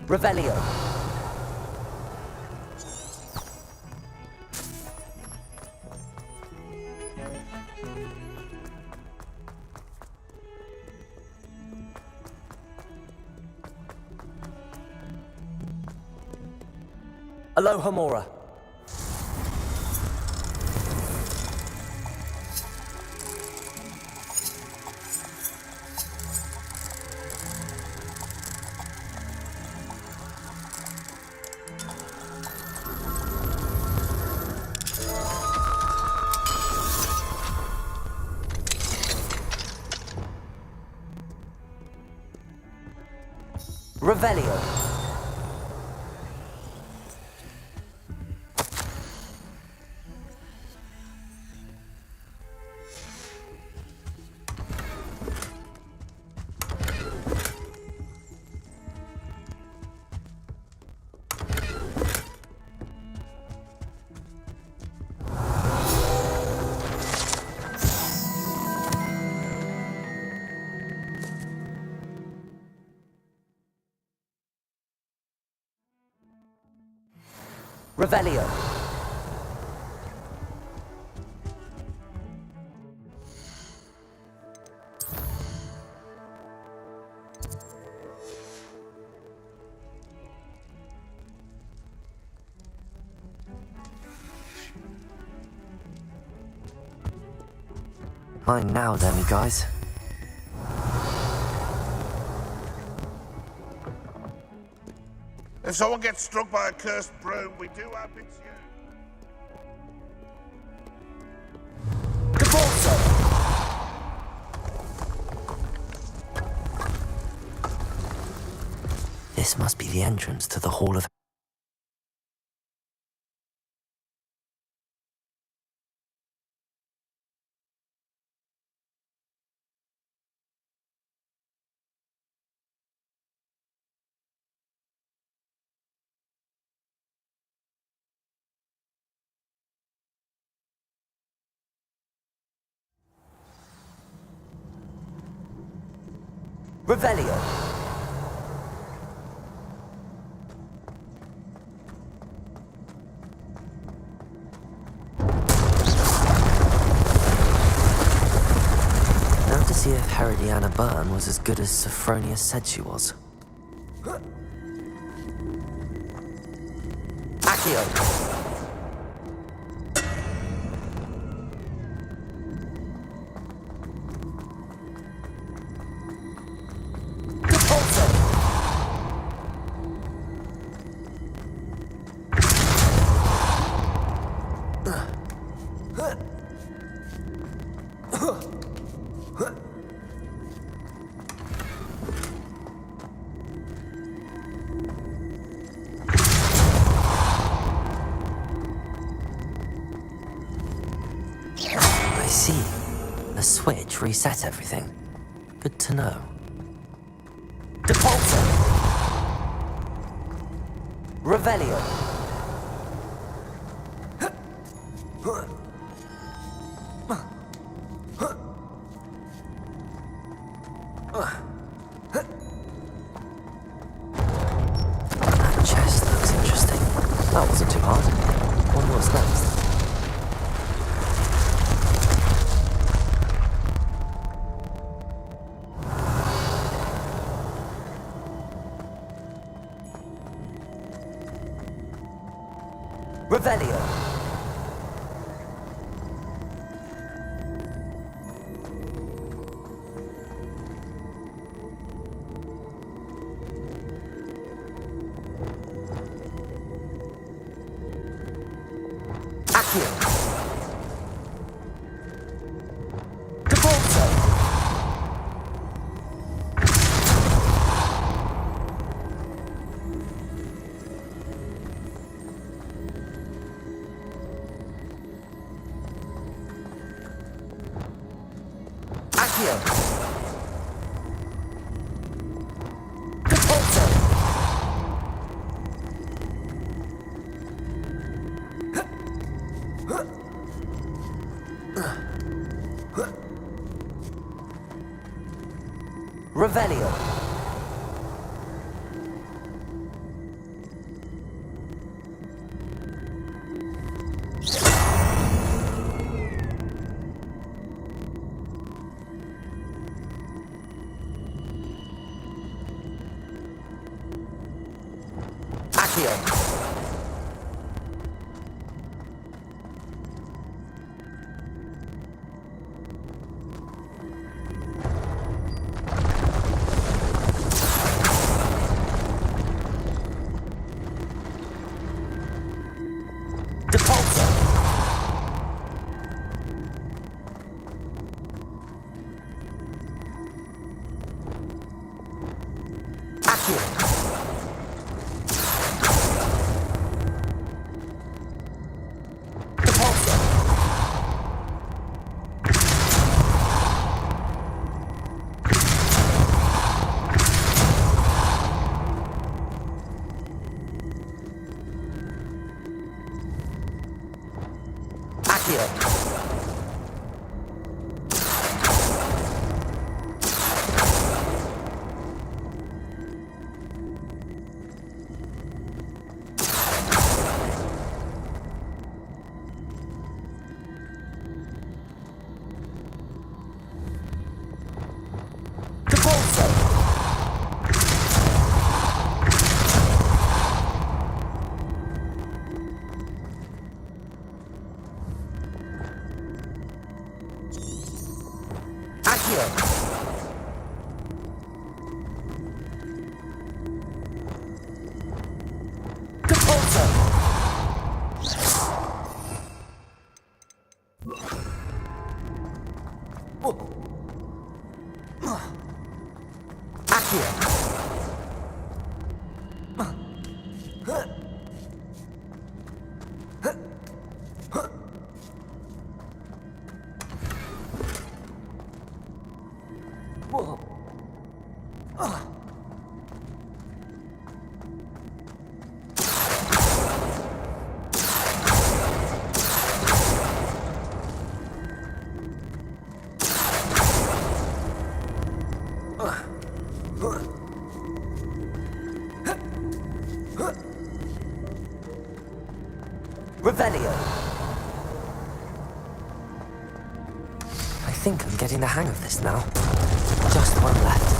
Revelio. Alohomora. Revelio. Revelio. Mine now, demi-guys. If someone gets struck by a cursed broom, we do our bits here. This must be the entrance to the Hall of Revelio. Now to see if Herodiana Byrne was as good as Sophronia said she was. Accio. I see. The switch reset everything. Good to know. Depulso! Revelio! That chest looks interesting. That wasn't too hard. Wonder what's next. Revelio. Accio. Depulso. Accio. Depulso. Revelio. Accio. Depulso. Accio. Depulso. Accio. Depulso. Accio. Depulso. Accio. Revelio! I think I'm getting the hang of this now. Just one left.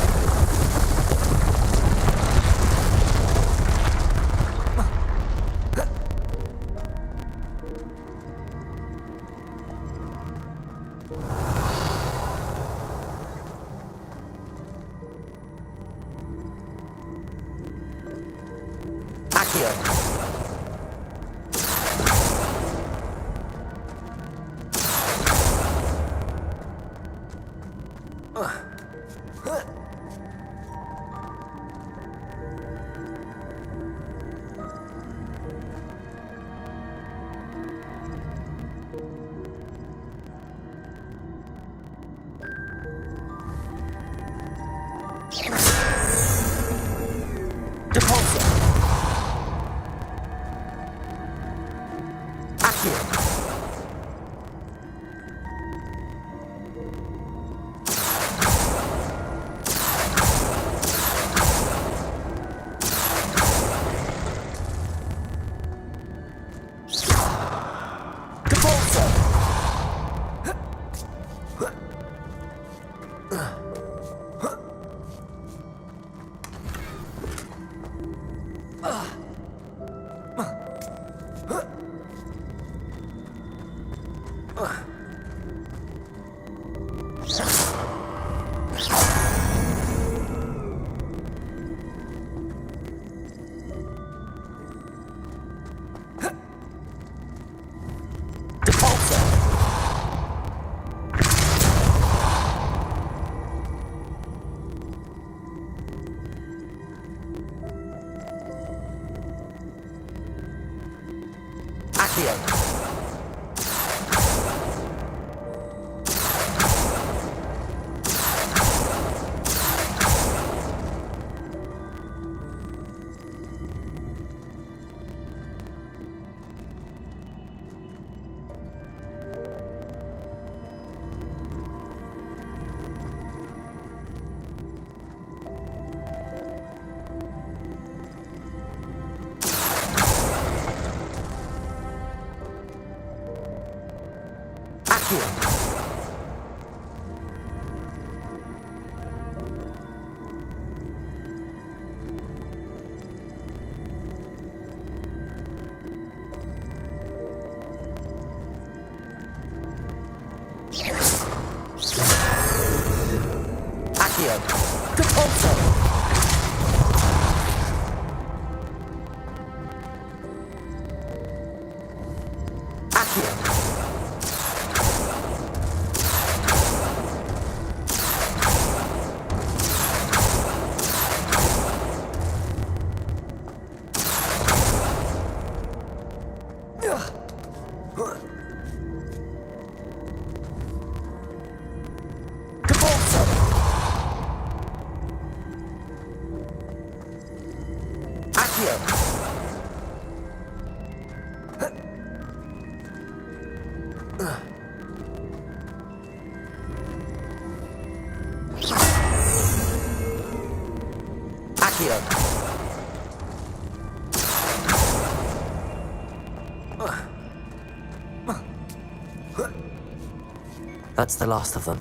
That's the last of them.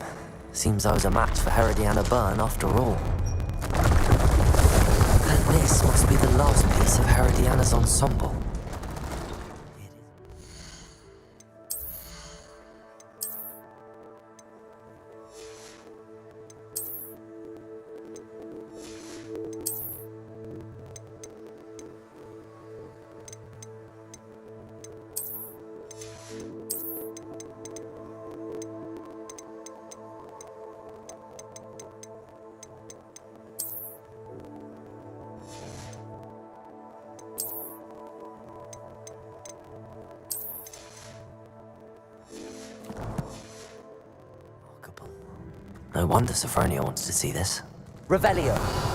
Seems I was a match for Herodiana Byrne after all. And this must be the last piece of Herodiana's ensemble. No wonder Sophronia wants to see this. Revelio!